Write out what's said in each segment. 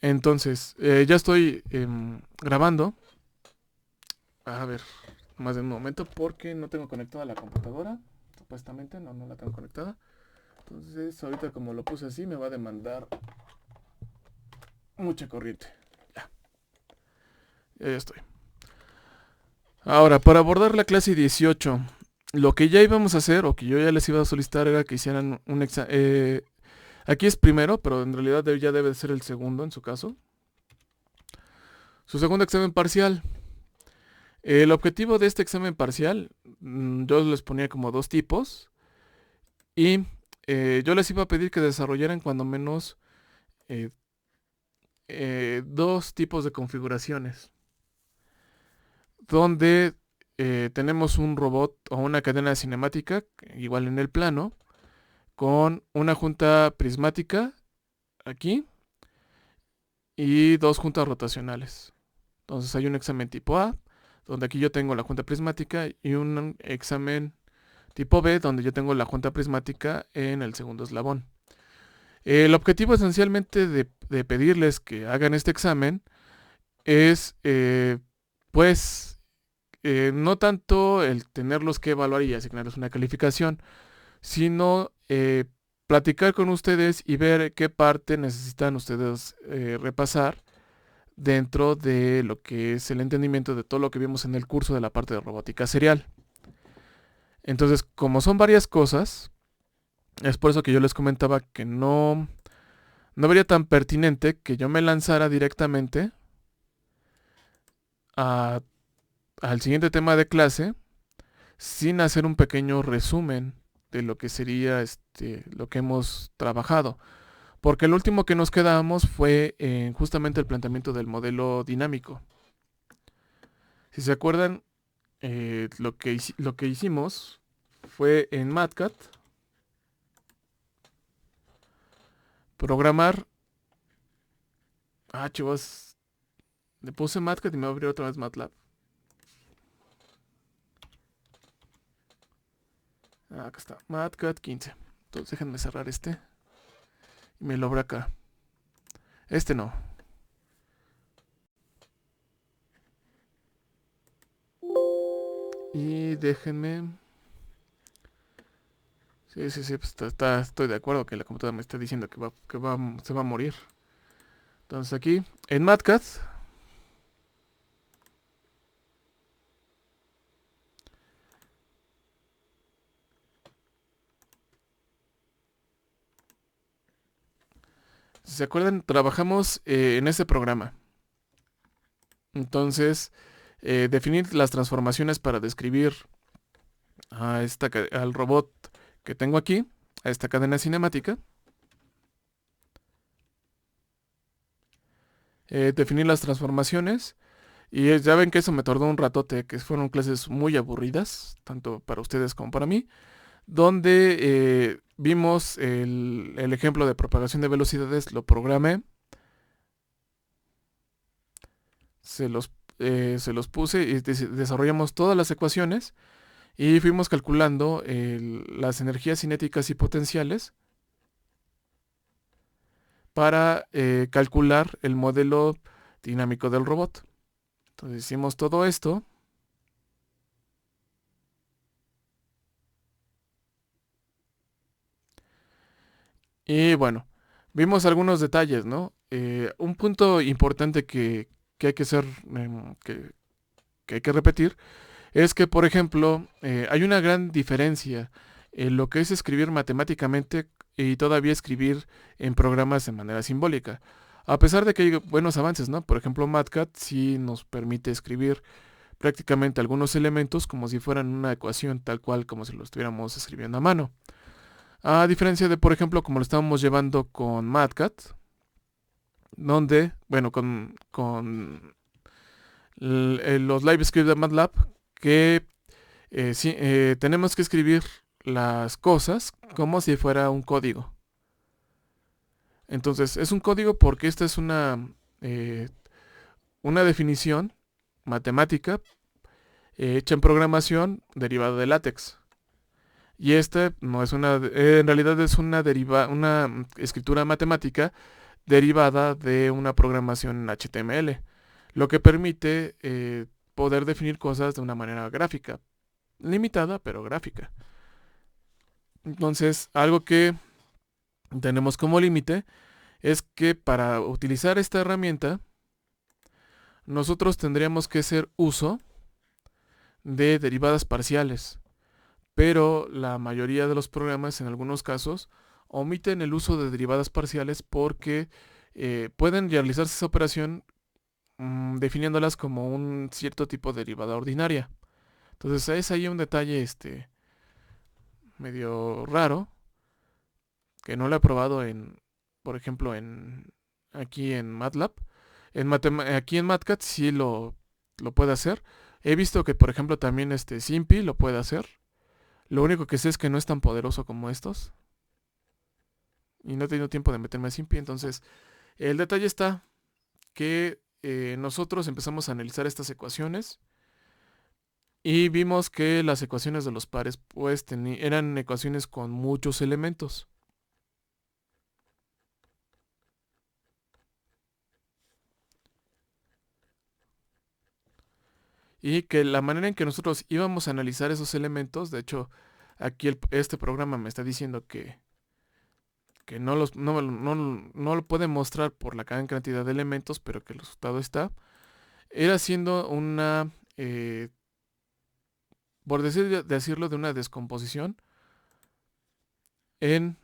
Entonces, ya estoy grabando. A ver, más de un momento porque no tengo conectada la computadora. Supuestamente no la tengo conectada. Entonces, ahorita como lo puse así, me va a demandar mucha corriente. Ya, ya estoy. Ahora, para abordar la clase 18, lo que ya íbamos a hacer, o que yo ya les iba a solicitar, era que hicieran un examen. Aquí es primero, pero en realidad ya debe de ser el segundo en su caso. Su segundo examen parcial. El objetivo de este examen parcial, yo les ponía como dos tipos y yo les iba a pedir que desarrollaran cuando menos eh, dos tipos de configuraciones, donde tenemos un robot o una cadena cinemática, igual en el plano, con una junta prismática aquí y dos juntas rotacionales. Entonces hay un examen tipo A, donde aquí yo tengo la junta prismática, y un examen tipo B, donde yo tengo la junta prismática en el segundo eslabón. El objetivo esencialmente de pedirles que hagan este examen es, pues, no tanto el tenerlos que evaluar y asignarles una calificación, sino platicar con ustedes y ver qué parte necesitan ustedes repasar dentro de lo que es el entendimiento de todo lo que vimos en el curso de la parte de robótica serial. Entonces, como son varias cosas, es por eso que yo les comentaba que no vería tan pertinente que yo me lanzara directamente a- al siguiente tema de clase sin hacer un pequeño resumen de lo que sería lo que hemos trabajado. Porque el último que nos quedamos fue en justamente el planteamiento del modelo dinámico. Si se acuerdan, lo que hicimos fue en MATCAD programar. Chivas, le puse MATCAD y me va a abrir otra vez MATLAB. Acá está, MATCAD 15. Entonces déjenme cerrar este y me lo abro acá. Este no. Y déjenme. Sí, pues estoy de acuerdo que la computadora me está diciendo se va a morir. Entonces aquí, en MATCAD, si se acuerdan, trabajamos en este programa. Entonces, definir las transformaciones para describir al robot que tengo aquí, a esta cadena cinemática. Definir las transformaciones. Y ya ven que eso me tardó un ratote, que fueron clases muy aburridas, tanto para ustedes como para mí, donde vimos el ejemplo de propagación de velocidades, lo programé, se los, se los puse y desarrollamos todas las ecuaciones y fuimos calculando las energías cinéticas y potenciales para calcular el modelo dinámico del robot. Entonces hicimos todo esto. Y bueno, vimos algunos detalles, ¿no? Un punto importante que hay que ser, que hay que repetir, es que, por ejemplo, hay una gran diferencia en lo que es escribir matemáticamente y todavía escribir en programas de manera simbólica. A pesar de que hay buenos avances, ¿no? Por ejemplo, MATCAD sí nos permite escribir prácticamente algunos elementos como si fueran una ecuación, tal cual como si lo estuviéramos escribiendo a mano. A diferencia de, por ejemplo, como lo estábamos llevando con MATCAD, donde, bueno, con los live scripts de MATLAB, que sí, tenemos que escribir las cosas como si fuera un código. Entonces, es un código porque esta es una definición matemática hecha en programación derivada de látex. Y este no es en realidad es una escritura matemática derivada de una programación en HTML, lo que permite poder definir cosas de una manera gráfica, limitada pero gráfica. Entonces, algo que tenemos como límite es que para utilizar esta herramienta nosotros tendríamos que hacer uso de derivadas parciales, pero la mayoría de los programas en algunos casos omiten el uso de derivadas parciales porque pueden realizarse esa operación definiéndolas como un cierto tipo de derivada ordinaria. Entonces es ahí un detalle medio raro que no lo he probado por ejemplo, aquí en MATLAB. Aquí en MATCAD sí lo puede hacer. He visto que, por ejemplo, también SIMPy lo puede hacer. Lo único que sé es que no es tan poderoso como estos. Y no he tenido tiempo de meterme a SIMPy. Entonces, el detalle está que nosotros empezamos a analizar estas ecuaciones. Y vimos que las ecuaciones de los pares pues eran ecuaciones con muchos elementos. Y que la manera en que nosotros íbamos a analizar esos elementos, de hecho, aquí este programa me está diciendo que no lo puede mostrar por la gran cantidad de elementos, pero que el resultado está, era haciendo una, por decirlo, de una descomposición en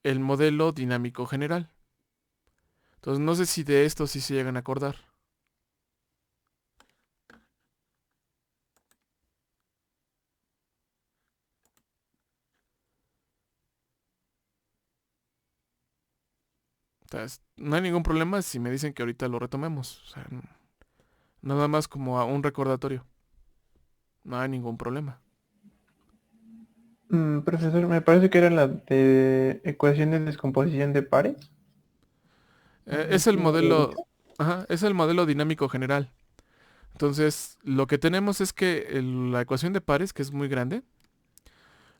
el modelo dinámico general. Entonces no sé si de esto sí se llegan a acordar. O sea, no hay ningún problema si me dicen que ahorita lo retomemos. O sea, nada más como a un recordatorio. No hay ningún problema. Profesor, me parece que era la de ecuación de descomposición de pares. Es el ¿Sí me lo modelo, ubica? ajá, es el modelo dinámico general. Entonces, lo que tenemos es que la ecuación de pares, que es muy grande,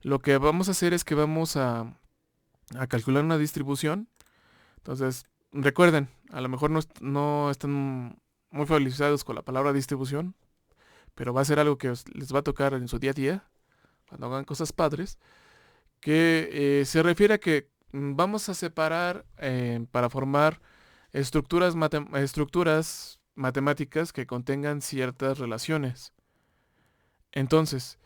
lo que vamos a hacer es que vamos a calcular una distribución. Entonces, recuerden, a lo mejor no están muy familiarizados con la palabra distribución, pero va a ser algo que les va a tocar en su día a día, cuando hagan cosas padres, que se refiere a que vamos a separar para formar estructuras matemáticas que contengan ciertas relaciones. Entonces,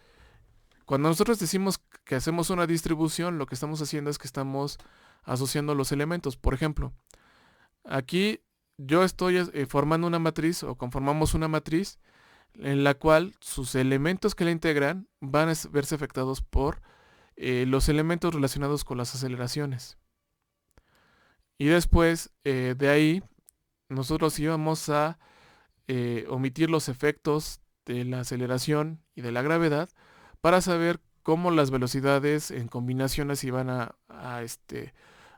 cuando nosotros decimos que hacemos una distribución, lo que estamos haciendo es que estamos asociando los elementos. Por ejemplo, aquí yo estoy formando una matriz o conformamos una matriz en la cual sus elementos que la integran van a verse afectados por los elementos relacionados con las aceleraciones. Y después de ahí nosotros íbamos a omitir los efectos de la aceleración y de la gravedad para saber cómo las velocidades en combinaciones iban a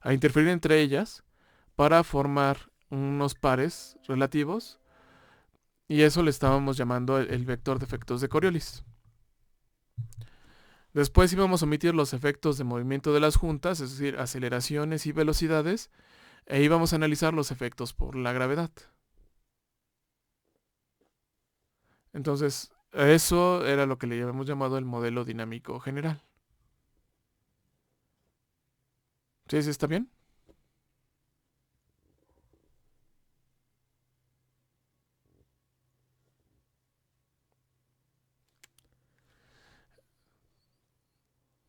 interferir entre ellas para formar unos pares relativos, y eso le estábamos llamando el vector de efectos de Coriolis. Después íbamos a omitir los efectos de movimiento de las juntas, es decir, aceleraciones y velocidades, e íbamos a analizar los efectos por la gravedad. Entonces, eso era lo que le habíamos llamado el modelo dinámico general. ¿Sí, sí está bien?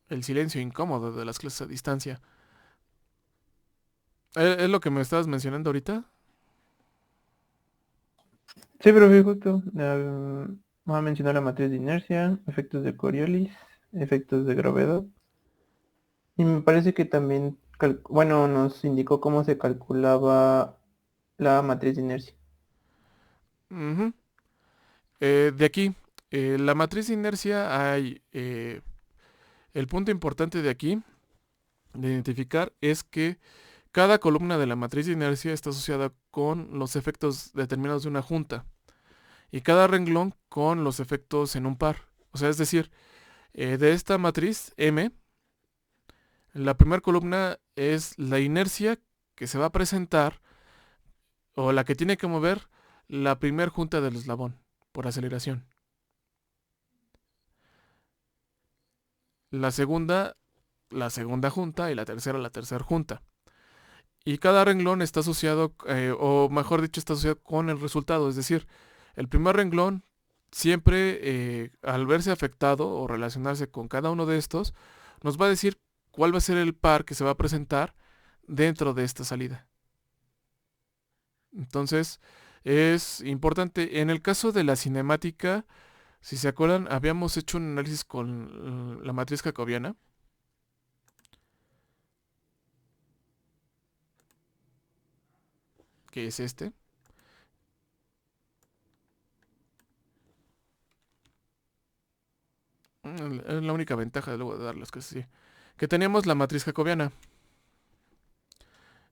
El silencio incómodo de las clases a distancia. ¿Es lo que me estabas mencionando ahorita? Sí, profe, justo. Vamos a mencionar la matriz de inercia, efectos de Coriolis, efectos de gravedad. Y me parece que también, bueno, nos indicó cómo se calculaba la matriz de inercia. Ujú. De aquí, la matriz de inercia hay... el punto importante de aquí, de identificar, es que cada columna de la matriz de inercia está asociada con los efectos determinados de una junta, y cada renglón con los efectos en un par. O sea, es decir, de esta matriz M, la primera columna es la inercia que se va a presentar o la que tiene que mover la primer junta del eslabón por aceleración. La segunda junta y la tercera junta. Y cada renglón está asociado, o mejor dicho, está asociado con el resultado. Es decir, el primer renglón siempre, al verse afectado o relacionarse con cada uno de estos, nos va a decir cuál va a ser el par que se va a presentar dentro de esta salida. Entonces, es importante. En el caso de la cinemática, si se acuerdan, habíamos hecho un análisis con la matriz jacobiana. Que es este. Es la única ventaja de luego de darlas que sí. Que teníamos la matriz jacobiana.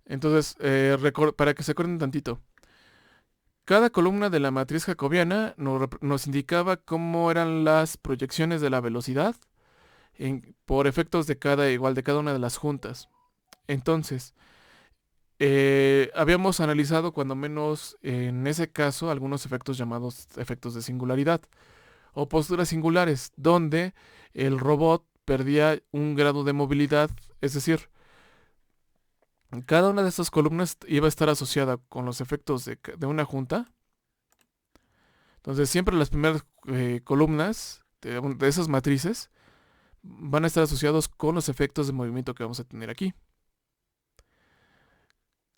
Entonces, para que se acuerden tantito. Cada columna de la matriz jacobiana nos indicaba cómo eran las proyecciones de la velocidad por efectos de cada una de las juntas. Entonces, habíamos analizado cuando menos en ese caso algunos efectos llamados efectos de singularidad o posturas singulares, donde el robot perdía un grado de movilidad, es decir, cada una de estas columnas iba a estar asociada con los efectos de una junta. Entonces siempre las primeras columnas de esas matrices van a estar asociados con los efectos de movimiento que vamos a tener aquí.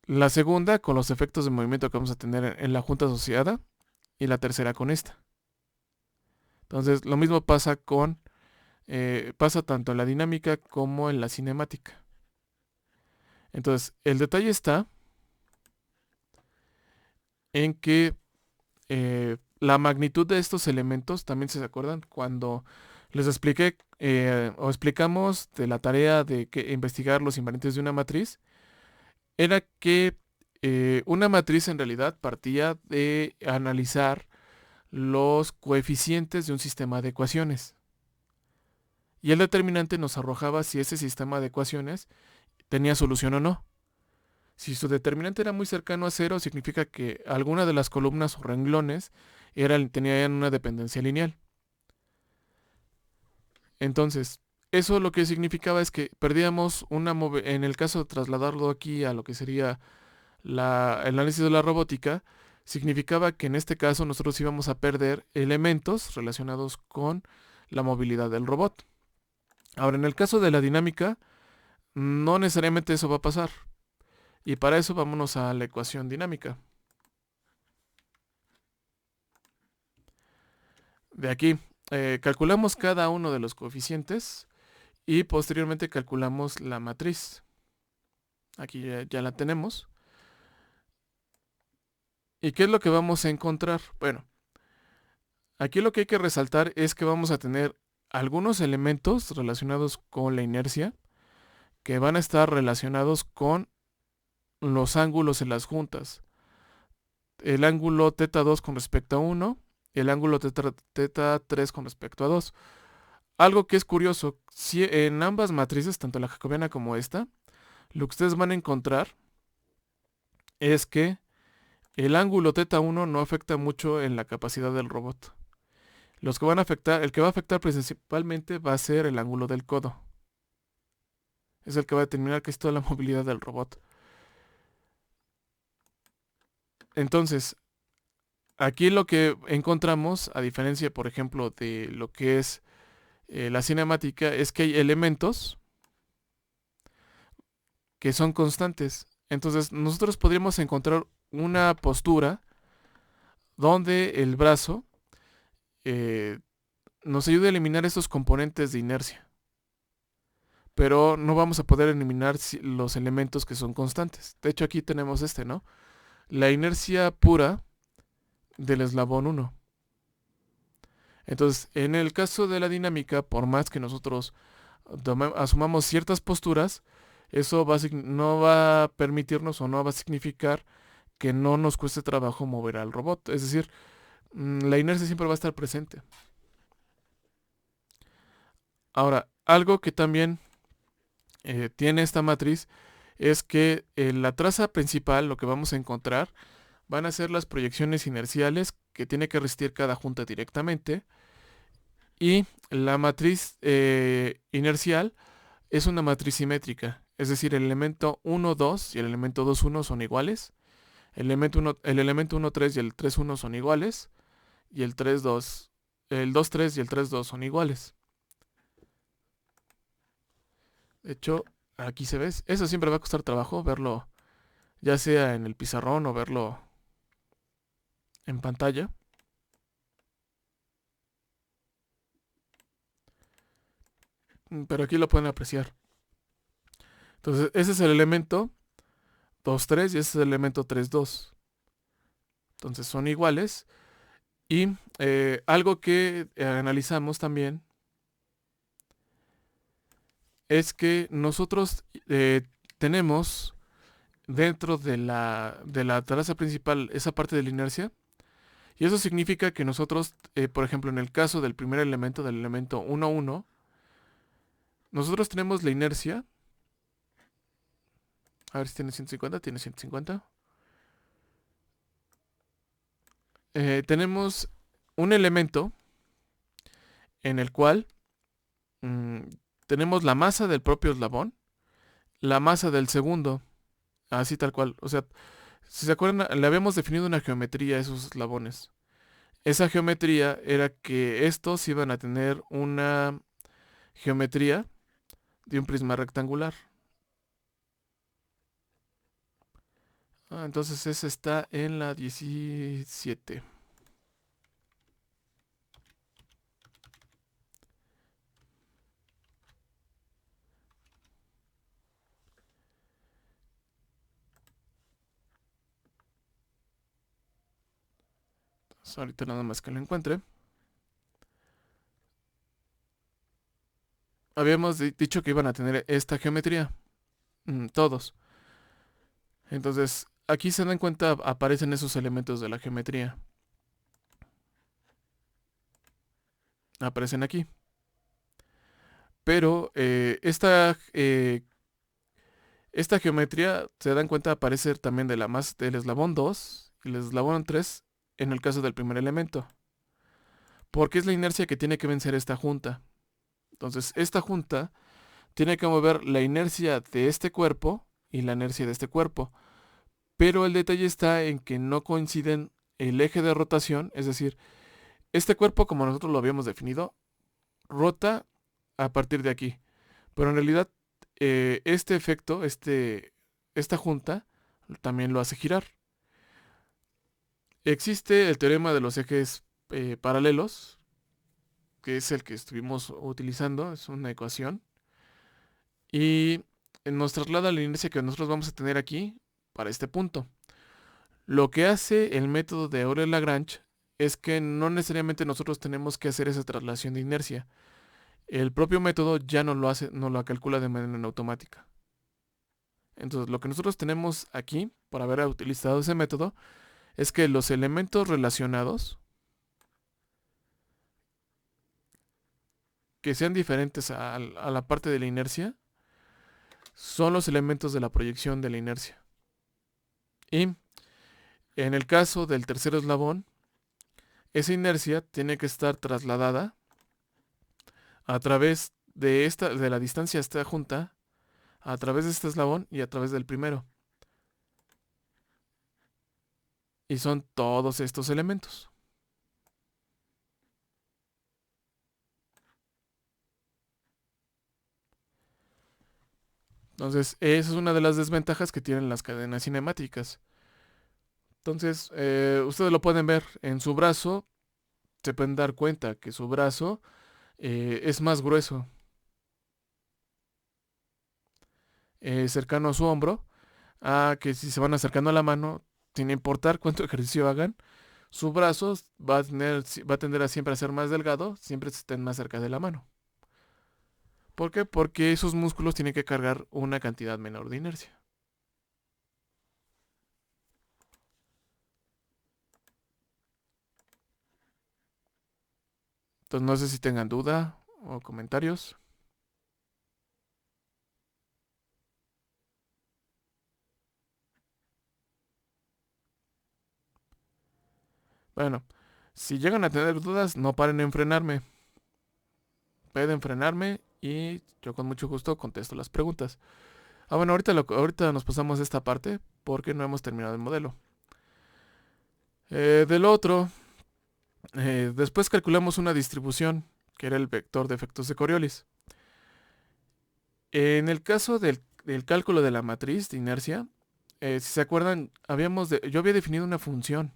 La segunda con los efectos de movimiento que vamos a tener en la junta asociada y la tercera con esta. Entonces lo mismo pasa pasa tanto en la dinámica como en la cinemática. Entonces el detalle está en que la magnitud de estos elementos, también se acuerdan cuando les expliqué o explicamos de la tarea de investigar los invariantes de una matriz, era que una matriz en realidad partía de analizar los coeficientes de un sistema de ecuaciones. Y el determinante nos arrojaba si ese sistema de ecuaciones tenía solución o no. Si su determinante era muy cercano a cero, significa que alguna de las columnas o renglones tenían una dependencia lineal. Entonces, eso lo que significaba es que perdíamos en el caso de trasladarlo aquí a lo que sería el análisis de la robótica, significaba que en este caso nosotros íbamos a perder elementos relacionados con la movilidad del robot. Ahora, en el caso de la dinámica, no necesariamente eso va a pasar. Y para eso vámonos a la ecuación dinámica. De aquí, calculamos cada uno de los coeficientes y posteriormente calculamos la matriz. Aquí ya la tenemos. ¿Y qué es lo que vamos a encontrar? Bueno, aquí lo que hay que resaltar es que vamos a tener algunos elementos relacionados con la inercia que van a estar relacionados con los ángulos en las juntas. El ángulo θ2 con respecto a 1 y el ángulo θ3 con respecto a 2. Algo que es curioso, si en ambas matrices, tanto la jacobiana como esta, lo que ustedes van a encontrar es que el ángulo θ1 no afecta mucho en la capacidad del robot. El que va a afectar principalmente va a ser el ángulo del codo. Es el que va a determinar que es toda la movilidad del robot. Entonces, aquí lo que encontramos, a diferencia, por ejemplo, de lo que es la cinemática, es que hay elementos que son constantes. Entonces, nosotros podríamos encontrar una postura donde el brazo nos ayude a eliminar estos componentes de inercia. Pero no vamos a poder eliminar los elementos que son constantes. De hecho, aquí tenemos ¿no? La inercia pura del eslabón 1. Entonces, en el caso de la dinámica, por más que nosotros asumamos ciertas posturas, eso no va a permitirnos o no va a significar que no nos cueste trabajo mover al robot. Es decir, la inercia siempre va a estar presente. Ahora, algo que también tiene esta matriz es que la traza principal, lo que vamos a encontrar, van a ser las proyecciones inerciales que tiene que resistir cada junta directamente. Y la matriz inercial es una matriz simétrica. Es decir, el elemento 1, 2 y el elemento 2, 1 son iguales. El elemento 1, 3 y el 3, 1 son iguales. Y el 3, 2, el 2, 3 y el 3, 2 son iguales. De hecho, aquí se ve. Eso siempre va a costar trabajo verlo, ya sea en el pizarrón o verlo en pantalla. Pero aquí lo pueden apreciar. Entonces, ese es el elemento 2, 3 y ese es el elemento 3, 2. Entonces son iguales. Y algo que analizamos también es que nosotros tenemos dentro de la traza principal esa parte de la inercia. Y eso significa que nosotros, por ejemplo, en el caso del primer elemento, del elemento 1, 1, nosotros tenemos la inercia. A ver si tiene 150, tiene 150. Tenemos un elemento en el cual mm, tenemos la masa del propio eslabón, la masa del segundo, así tal cual. O sea, si se acuerdan, le habíamos definido una geometría a esos eslabones. Esa geometría era que estos iban a tener una geometría de un prisma rectangular. Entonces esa está en la 17. Entonces, ahorita nada más que lo encuentre. Habíamos dicho que iban a tener esta geometría. Todos. Entonces, aquí se dan cuenta, aparecen esos elementos de la geometría. Aparecen aquí. Pero esta geometría, se dan cuenta, aparece también de la más del eslabón 2 y el eslabón 3 en el caso del primer elemento. Porque es la inercia que tiene que vencer esta junta. Entonces, esta junta tiene que mover la inercia de este cuerpo y la inercia de este cuerpo. Pero el detalle está en que no coinciden el eje de rotación, es decir, este cuerpo, como nosotros lo habíamos definido, rota a partir de aquí. Pero en realidad, este efecto, esta junta, también lo hace girar. Existe el teorema de los ejes paralelos, que es el que estuvimos utilizando, es una ecuación, y nos traslada la inercia que nosotros vamos a tener aquí para este punto. Lo que hace el método de Euler-Lagrange es que no necesariamente nosotros tenemos que hacer esa traslación de inercia. El propio método ya no lo hace, no lo calcula de manera automática. Entonces, lo que nosotros tenemos aquí, por haber utilizado ese método, es que los elementos relacionados, que sean diferentes a la parte de la inercia, son los elementos de la proyección de la inercia. Y en el caso del tercer eslabón, esa inercia tiene que estar trasladada a través de la distancia a esta junta, a través de este eslabón y a través del primero. Y son todos estos elementos. Entonces, esa es una de las desventajas que tienen las cadenas cinemáticas. Entonces, ustedes lo pueden ver en su brazo, se pueden dar cuenta que su brazo es más grueso, cercano a su hombro, a que si se van acercando a la mano, sin importar cuánto ejercicio hagan, su brazo va a tender a siempre a ser más delgado, siempre estén más cerca de la mano. ¿Por qué? Porque esos músculos tienen que cargar una cantidad menor de inercia. Entonces no sé si tengan duda o comentarios. Bueno, si llegan a tener dudas, no paren en frenarme. Pueden frenarme y yo con mucho gusto contesto las preguntas. Bueno, ahorita nos pasamos esta parte porque no hemos terminado el modelo. Del otro, después calculamos una distribución, que era el vector de efectos de Coriolis. En el caso del cálculo de la matriz de inercia, si se acuerdan, yo había definido una función.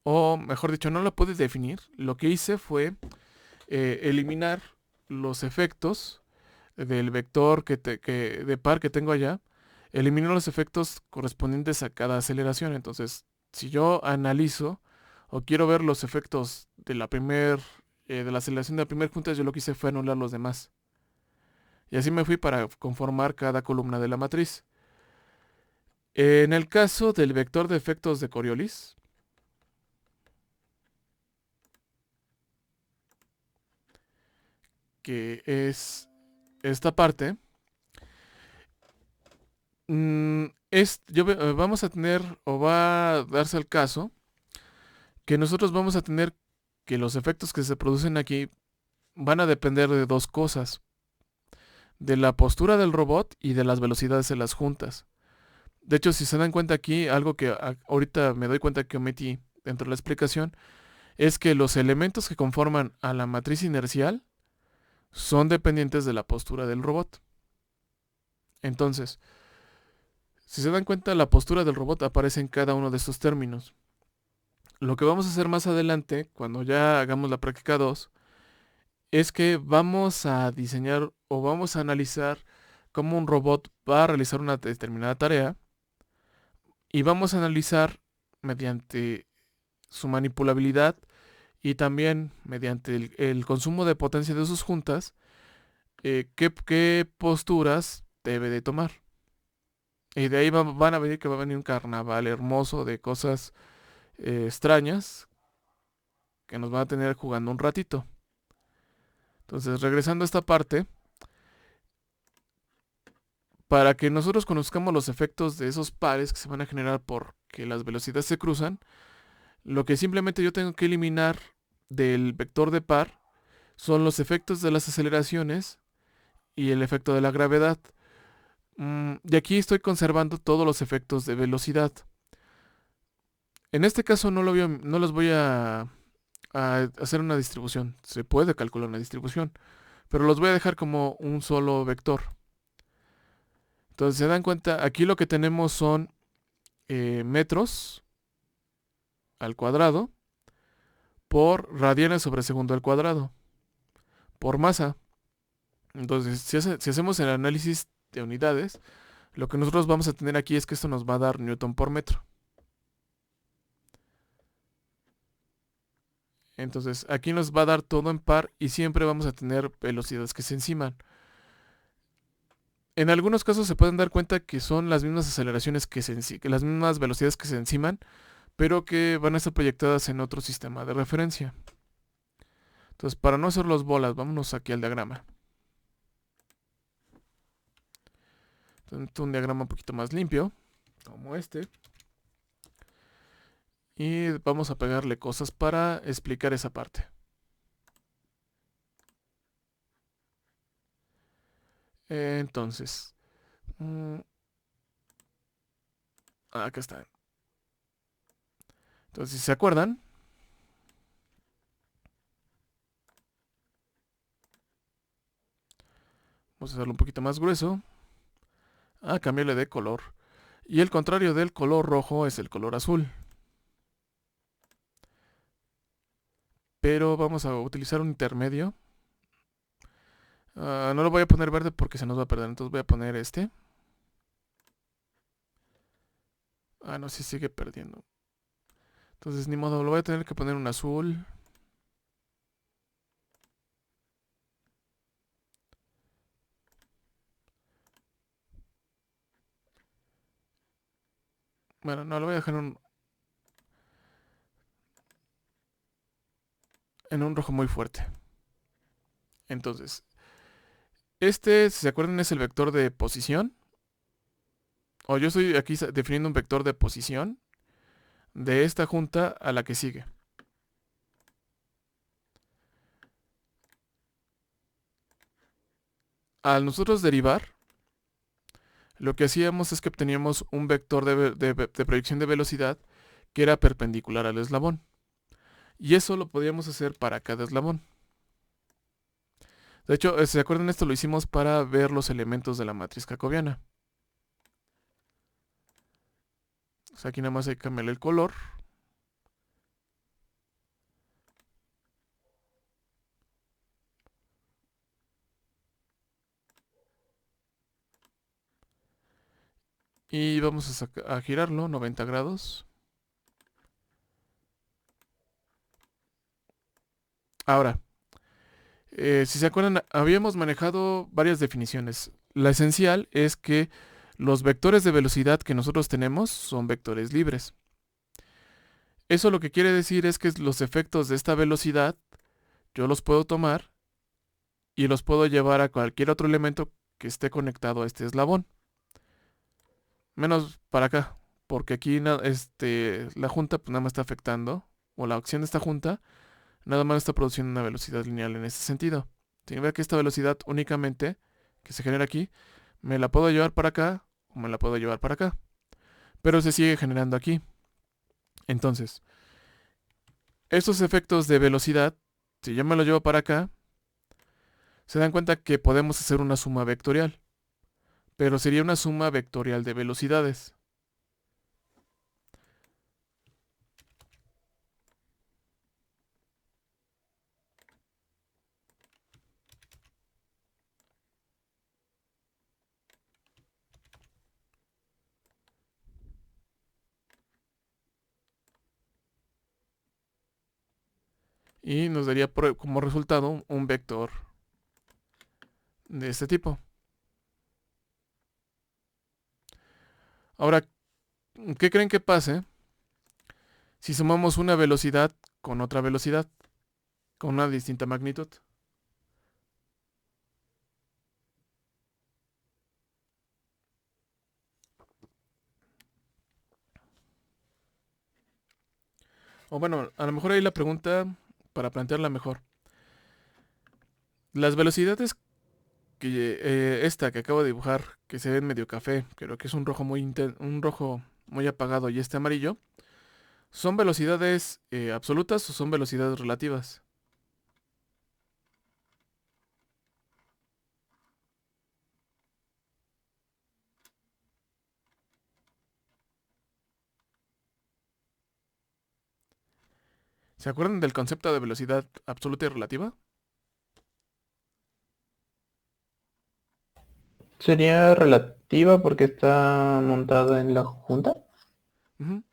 O mejor dicho, no la pude definir. Lo que hice fue eliminar los efectos del vector de par que tengo allá. Elimino los efectos correspondientes a cada aceleración. Entonces, si yo analizo o quiero ver los efectos de de la aceleración de la primera junta, yo lo que hice fue anular los demás. Y así me fui para conformar cada columna de la matriz. En el caso del vector de efectos de Coriolis, que es esta parte, vamos a tener, o va a darse el caso, que nosotros vamos a tener que los efectos que se producen aquí van a depender de dos cosas: de la postura del robot y de las velocidades de las juntas. De hecho, si se dan cuenta aquí, algo que ahorita me doy cuenta que omití dentro de la explicación, es que los elementos que conforman a la matriz inercial son dependientes de la postura del robot. Entonces, si se dan cuenta, la postura del robot aparece en cada uno de estos términos. Lo que vamos a hacer más adelante, cuando ya hagamos la práctica 2, es que vamos a diseñar o vamos a analizar cómo un robot va a realizar una determinada tarea y vamos a analizar mediante su manipulabilidad y también mediante el consumo de potencia de sus juntas, qué posturas debe de tomar. Y de ahí van a venir que va a venir un carnaval hermoso de cosas extrañas que nos van a tener jugando un ratito. Entonces, regresando a esta parte, para que nosotros conozcamos los efectos de esos pares que se van a generar porque las velocidades se cruzan, lo que simplemente yo tengo que eliminar del vector de par son los efectos de las aceleraciones y el efecto de la gravedad. Y aquí estoy conservando todos los efectos de velocidad. En este caso no los voy a hacer una distribución. Se puede calcular una distribución, pero los voy a dejar como un solo vector. Entonces se dan cuenta, aquí lo que tenemos son metros al cuadrado por radianes sobre segundo al cuadrado por masa. Entonces, si hacemos el análisis de unidades, lo que nosotros vamos a tener aquí es que esto nos va a dar newton por metro. Entonces, aquí nos va a dar todo en par y siempre vamos a tener velocidades que se enciman. En algunos casos se pueden dar cuenta que son las mismas aceleraciones que las mismas velocidades que se enciman, pero que van a estar proyectadas en otro sistema de referencia. Entonces, para no hacer los bolas, vámonos aquí al diagrama. Entonces, un diagrama un poquito más limpio, como este. Y vamos a pegarle cosas para explicar esa parte. Entonces, acá está. Entonces, si se acuerdan, vamos a hacerlo un poquito más grueso. Cambiarle de color. Y el contrario del color rojo es el color azul. Pero vamos a utilizar un intermedio. No lo voy a poner verde porque se nos va a perder. Entonces voy a poner este. No, sí sigue perdiendo. Entonces ni modo, lo voy a tener que poner un azul. Bueno, no, lo voy a dejar en un rojo muy fuerte. Entonces, este, si se acuerdan, es el vector de posición. Yo estoy aquí definiendo un vector de posición. de esta junta a la que sigue. Al nosotros derivar, lo que hacíamos es que obteníamos un vector de proyección de velocidad que era perpendicular al eslabón. Y eso lo podíamos hacer para cada eslabón. De hecho, ¿se acuerdan? Esto lo hicimos para ver los elementos de la matriz jacobiana. O sea, aquí nada más hay que cambiarle el color. Y vamos a girarlo 90 grados. Ahora, si se acuerdan, habíamos manejado varias definiciones. La esencial es que los vectores de velocidad que nosotros tenemos son vectores libres. Eso lo que quiere decir es que los efectos de esta velocidad yo los puedo tomar y los puedo llevar a cualquier otro elemento que esté conectado a este eslabón. Menos para acá, porque aquí la junta pues, nada más está afectando, o la acción de esta junta nada más está produciendo una velocidad lineal en este sentido. Significa que esta velocidad únicamente que se genera aquí, me la puedo llevar para acá o me la puedo llevar para acá. Pero se sigue generando aquí. Entonces, estos efectos de velocidad, si yo me los llevo para acá, se dan cuenta que podemos hacer una suma vectorial. Pero sería una suma vectorial de velocidades. Y nos daría como resultado un vector de este tipo. Ahora, ¿qué creen que pase si sumamos una velocidad con otra velocidad, con una distinta magnitud? O bueno, a lo mejor ahí la pregunta, para plantearla mejor. Las velocidades que esta que acabo de dibujar, que se ve en medio café, creo que es un rojo un rojo muy apagado y este amarillo, ¿son velocidades absolutas o son velocidades relativas? ¿Se acuerdan del concepto de velocidad absoluta y relativa? ¿Sería relativa porque está montada en la junta? Ujú.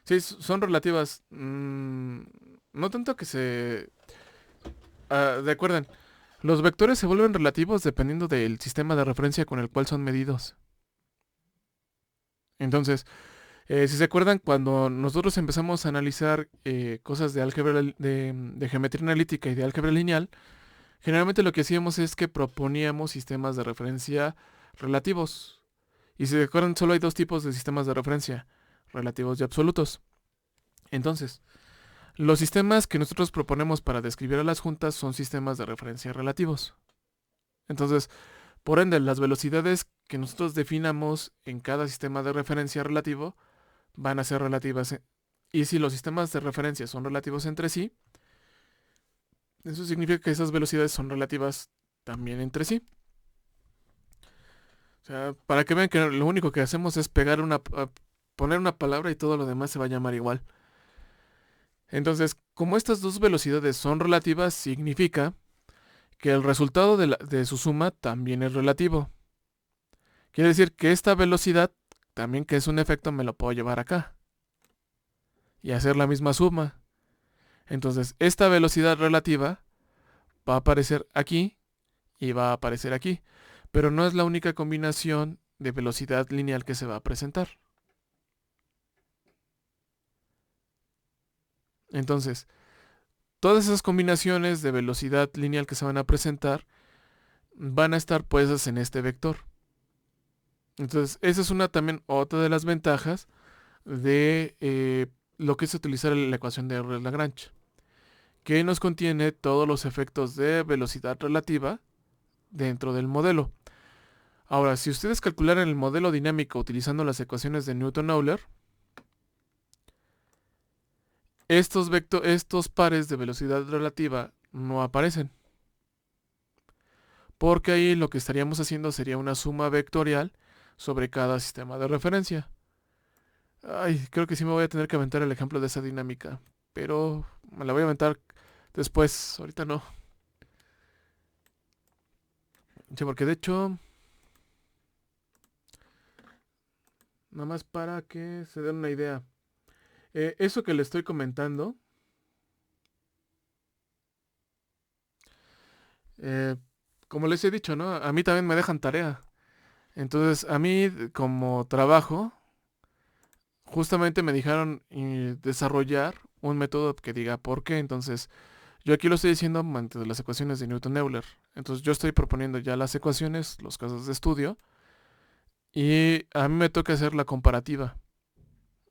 Sí, son relativas. No tanto que recuerden, los vectores se vuelven relativos dependiendo del sistema de referencia con el cual son medidos. Entonces, si se acuerdan, cuando nosotros empezamos a analizar cosas de álgebra de geometría analítica y de álgebra lineal, generalmente lo que hacíamos es que proponíamos sistemas de referencia relativos. Y si se acuerdan, solo hay dos tipos de sistemas de referencia, relativos y absolutos. Entonces, los sistemas que nosotros proponemos para describir a las juntas son sistemas de referencia relativos. Entonces, por ende, las velocidades que nosotros definamos en cada sistema de referencia relativo van a ser relativas. Y si los sistemas de referencia son relativos entre sí, eso significa que esas velocidades son relativas también entre sí. O sea, para que vean que lo único que hacemos es poner una palabra y todo lo demás se va a llamar igual. Entonces, como estas dos velocidades son relativas, significa que el resultado de su suma también es relativo. Quiere decir que esta velocidad, también que es un efecto, me lo puedo llevar acá y hacer la misma suma. Entonces, esta velocidad relativa va a aparecer aquí y va a aparecer aquí, pero no es la única combinación de velocidad lineal que se va a presentar. Entonces, todas esas combinaciones de velocidad lineal que se van a presentar van a estar puestas en este vector. Entonces, esa es también otra de las ventajas de lo que es utilizar la ecuación de Lagrange, que nos contiene todos los efectos de velocidad relativa dentro del modelo. Ahora, si ustedes calcularan el modelo dinámico utilizando las ecuaciones de Newton-Euler, estos pares de velocidad relativa no aparecen. Porque ahí lo que estaríamos haciendo sería una suma vectorial sobre cada sistema de referencia. Ay, creo que sí me voy a tener que aventar el ejemplo de esa dinámica, pero me la voy a aventar después, ahorita no. Sí, porque de hecho, nada más para que se den una idea. Eso que le estoy comentando, eh, como les he dicho, ¿no? A mí también me dejan tarea. Entonces, a mí como trabajo, justamente me dijeron desarrollar un método que diga por qué. Entonces, yo aquí lo estoy diciendo ante las ecuaciones de Newton-Euler. Entonces, yo estoy proponiendo ya las ecuaciones, los casos de estudio, y a mí me toca hacer la comparativa.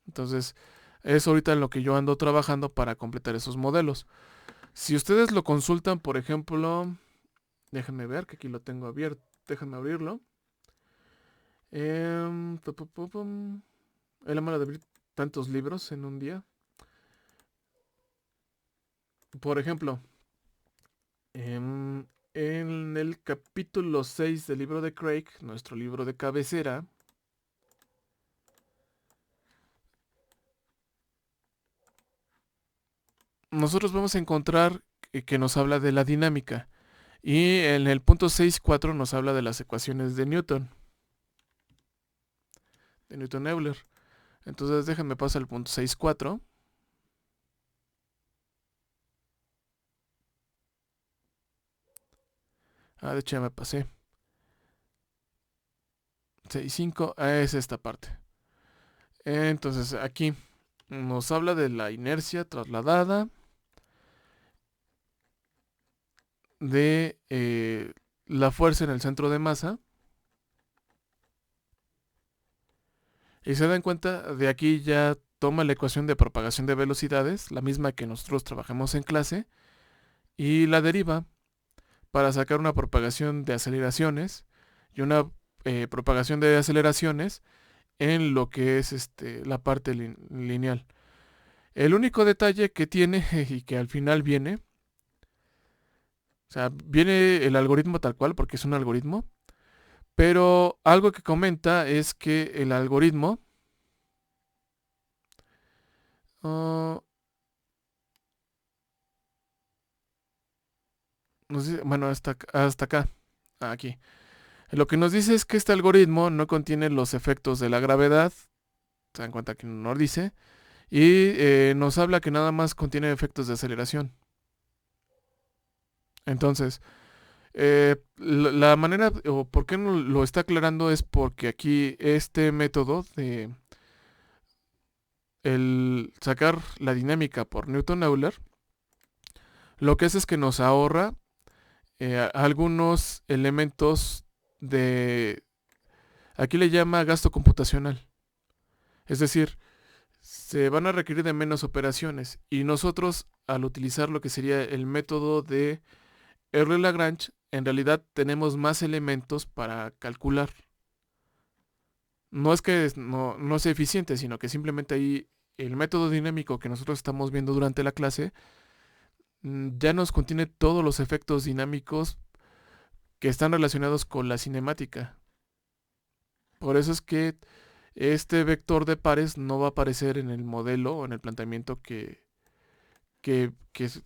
Entonces, es ahorita en lo que yo ando trabajando para completar esos modelos. Si ustedes lo consultan, por ejemplo, déjenme ver que aquí lo tengo abierto, déjenme abrirlo. Es la mala de abrir tantos libros en un día. Por ejemplo, en el capítulo 6 del libro de Craig, nuestro libro de cabecera, nosotros vamos a encontrar que nos habla de la dinámica. Y en el punto 6.4 nos habla de las ecuaciones de Newton. De Newton-Euler. Entonces déjenme pasar al punto 6.4. De hecho ya me pasé. 6.5 es esta parte. Entonces aquí nos habla de la inercia trasladada, de la fuerza en el centro de masa. Y se dan cuenta, de aquí ya toma la ecuación de propagación de velocidades, la misma que nosotros trabajamos en clase, y la deriva para sacar una propagación de aceleraciones y una propagación de aceleraciones en lo que es la parte lineal. El único detalle que tiene y que al final viene, o sea, viene el algoritmo tal cual porque es un algoritmo, pero algo que comenta es que el algoritmo no bueno, hasta acá, aquí. Lo que nos dice es que este algoritmo no contiene los efectos de la gravedad, se dan cuenta que no nos dice, y nos habla que nada más contiene efectos de aceleración. Entonces, la manera, o por qué no lo está aclarando es porque aquí este método de el sacar la dinámica por Newton-Euler, lo que hace es que nos ahorra algunos elementos de, aquí le llama gasto computacional. Es decir, se van a requerir de menos operaciones y nosotros al utilizar lo que sería el método de Euler-Lagrange, en realidad tenemos más elementos para calcular. No es que no sea eficiente, sino que simplemente ahí el método dinámico que nosotros estamos viendo durante la clase ya nos contiene todos los efectos dinámicos que están relacionados con la cinemática. Por eso es que este vector de pares no va a aparecer en el modelo o en el planteamiento que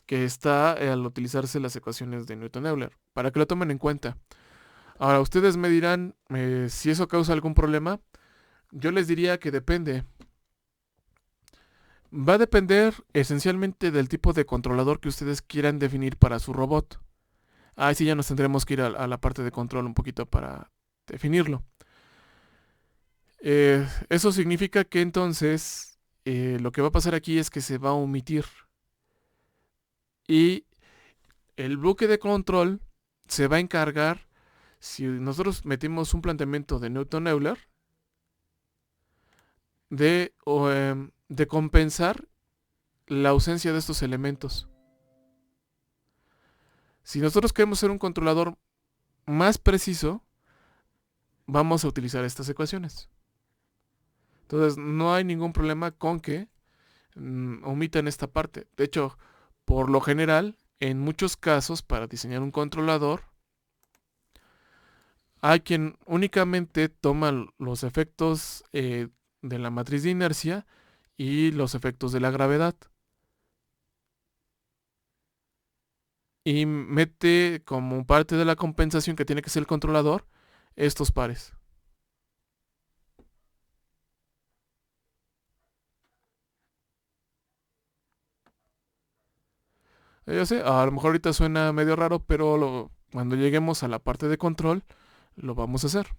está al utilizarse las ecuaciones de Newton-Euler, para que lo tomen en cuenta. Ahora, ustedes me dirán si eso causa algún problema. Yo les diría que depende. Va a depender esencialmente del tipo de controlador que ustedes quieran definir para su robot. Ahí sí ya nos tendremos que ir a la parte de control un poquito para definirlo. Eso significa que entonces lo que va a pasar aquí es que se va a omitir. Y el bloque de control se va a encargar, si nosotros metimos un planteamiento de Newton-Euler, de compensar la ausencia de estos elementos. Si nosotros queremos ser un controlador más preciso, vamos a utilizar estas ecuaciones. Entonces no hay ningún problema con que omitan esta parte. De hecho, por lo general, en muchos casos, para diseñar un controlador, hay quien únicamente toma los efectos de la matriz de inercia y los efectos de la gravedad. Y mete como parte de la compensación que tiene que ser el controlador estos pares. Yo sé, a lo mejor ahorita suena medio raro, pero cuando lleguemos a la parte de control, lo vamos a hacer.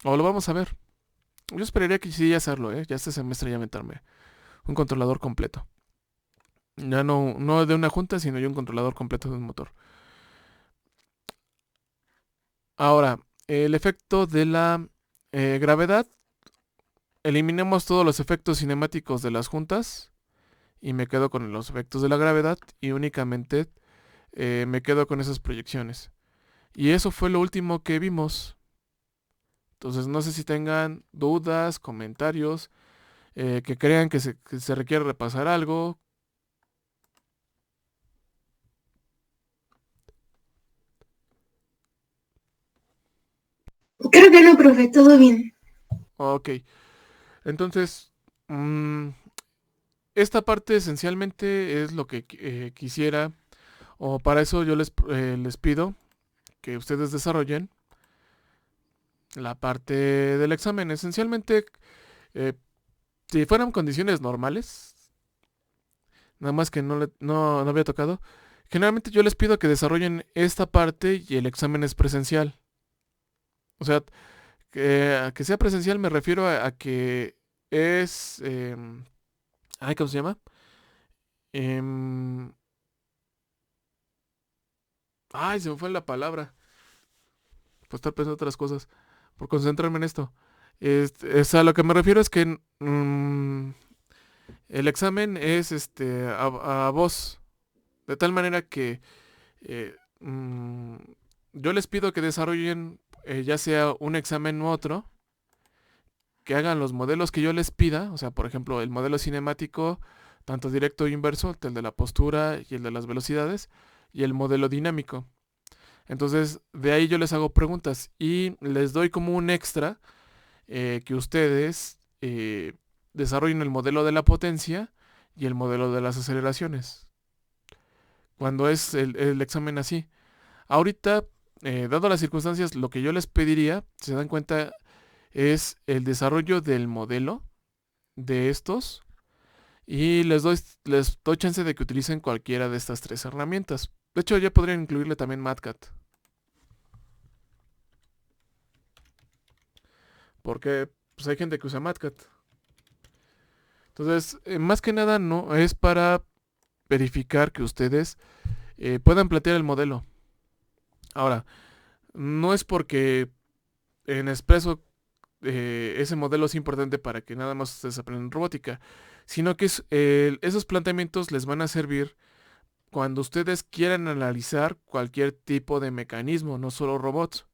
O lo vamos a ver. Yo esperaría que sí hacerlo, ya este semestre ya meterme un controlador completo. Ya no de una junta, sino yo un controlador completo de un motor. Ahora, el efecto de la gravedad. Eliminemos todos los efectos cinemáticos de las juntas y me quedo con los efectos de la gravedad y únicamente me quedo con esas proyecciones. Y eso fue lo último que vimos. Entonces no sé si tengan dudas, comentarios, que crean que se requiere repasar algo. Creo que no, profe, todo bien. Ok, entonces esta parte esencialmente es lo que quisiera, o para eso yo les pido que ustedes desarrollen la parte del examen. Esencialmente, eh, si fueran condiciones normales, nada más que no había tocado, generalmente yo les pido que desarrollen esta parte y el examen es presencial. O sea, a que sea presencial me refiero a que es... ay, ¿cómo se llama? Em, ay, se me fue la palabra. Por estar pensando otras cosas. Por concentrarme en esto. A lo que me refiero es que el examen es a voz. De tal manera que eh, mm, yo les pido que desarrollen ya sea un examen u otro, que hagan los modelos que yo les pida, o sea, por ejemplo, el modelo cinemático, tanto directo e inverso, el de la postura y el de las velocidades, y el modelo dinámico. Entonces, de ahí yo les hago preguntas y les doy como un extra que ustedes desarrollen el modelo de la potencia y el modelo de las aceleraciones. Cuando es el examen así. Ahorita, dado las circunstancias, lo que yo les pediría, si se dan cuenta, es el desarrollo del modelo de estos y les doy chance de que utilicen cualquiera de estas tres herramientas. De hecho, ya podrían incluirle también MatCat. Porque pues, hay gente que usa MatCat. Entonces, más que nada no es para verificar que ustedes puedan plantear el modelo. Ahora, no es porque en expreso ese modelo es importante para que nada más ustedes aprendan robótica, sino que esos planteamientos les van a servir cuando ustedes quieran analizar cualquier tipo de mecanismo, no solo robots.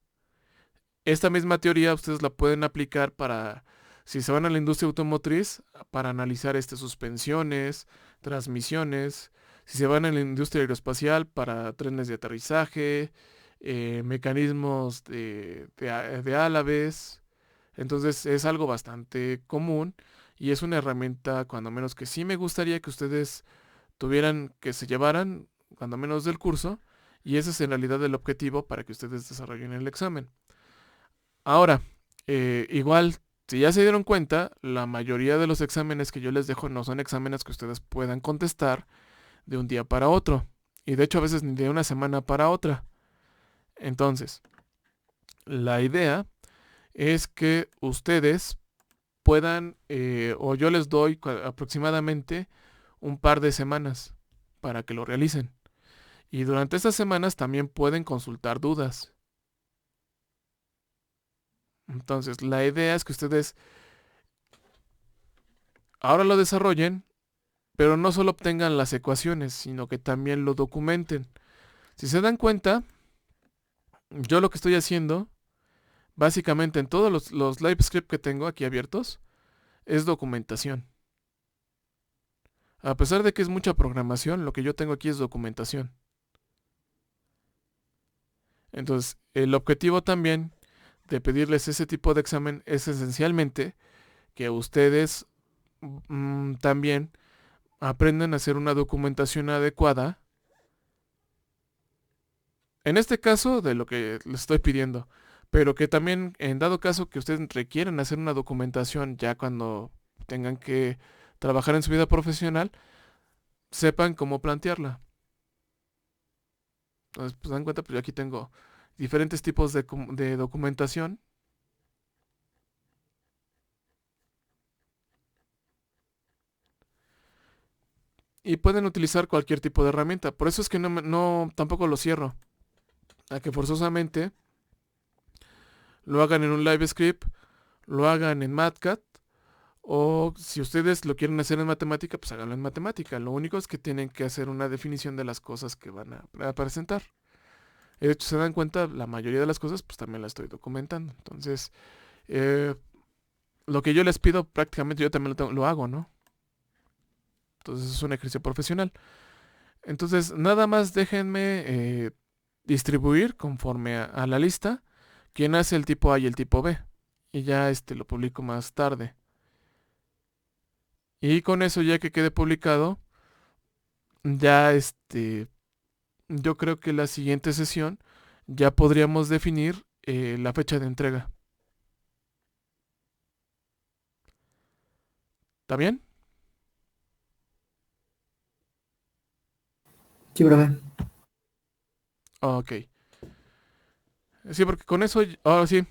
Esta misma teoría ustedes la pueden aplicar para, si se van a la industria automotriz, para analizar suspensiones, transmisiones, si se van a la industria aeroespacial, para trenes de aterrizaje, mecanismos de álaves. Entonces es algo bastante común y es una herramienta, cuando menos que sí me gustaría que ustedes tuvieran, que se llevaran, cuando menos del curso, y ese es en realidad el objetivo para que ustedes desarrollen el examen. Ahora, igual, si ya se dieron cuenta, la mayoría de los exámenes que yo les dejo no son exámenes que ustedes puedan contestar de un día para otro, y de hecho a veces ni de una semana para otra. Entonces, la idea es que ustedes puedan, o yo les doy aproximadamente un par de semanas para que lo realicen. Y durante estas semanas también pueden consultar dudas. Entonces, la idea es que ustedes ahora lo desarrollen, pero no solo obtengan las ecuaciones, sino que también lo documenten. Si se dan cuenta, yo lo que estoy haciendo, básicamente en todos los live script que tengo aquí abiertos, es documentación. A pesar de que es mucha programación, lo que yo tengo aquí es documentación. Entonces, el objetivo también de pedirles ese tipo de examen es esencialmente que ustedes también aprendan a hacer una documentación adecuada. En este caso, de lo que les estoy pidiendo, pero que también, en dado caso que ustedes requieren hacer una documentación ya cuando tengan que trabajar en su vida profesional, sepan cómo plantearla. Entonces, pues dan cuenta, pues yo aquí tengo diferentes tipos de documentación. Y pueden utilizar cualquier tipo de herramienta. Por eso es que no tampoco lo cierro a que forzosamente lo hagan en un live script, lo hagan en MatCat, o si ustedes lo quieren hacer en matemática, pues háganlo en matemática. Lo único es que tienen que hacer una definición de las cosas que van a presentar. De hecho, se dan cuenta, la mayoría de las cosas, pues también la estoy documentando. Entonces, lo que yo les pido, prácticamente yo también lo hago, ¿no? Entonces, es un ejercicio profesional. Entonces, nada más déjenme distribuir conforme a la lista quién hace el tipo A y el tipo B. Y ya lo publico más tarde. Y con eso, ya que quede publicado, ya yo creo que la siguiente sesión ya podríamos definir la fecha de entrega. ¿Está bien? Sí, profe. Ok. Sí, porque con eso, ahora sí,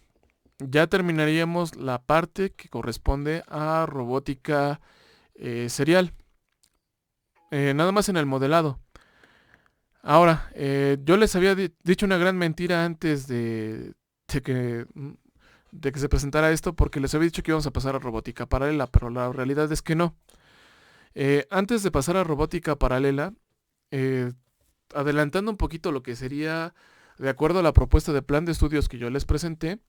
ya terminaríamos la parte que corresponde a robótica serial. Nada más en el modelado. Ahora, yo les había dicho una gran mentira antes de que, de que se presentara esto, porque les había dicho que íbamos a pasar a robótica paralela, pero la realidad es que no. Antes de pasar a robótica paralela, adelantando un poquito lo que sería, de acuerdo a la propuesta de plan de estudios que yo les presenté,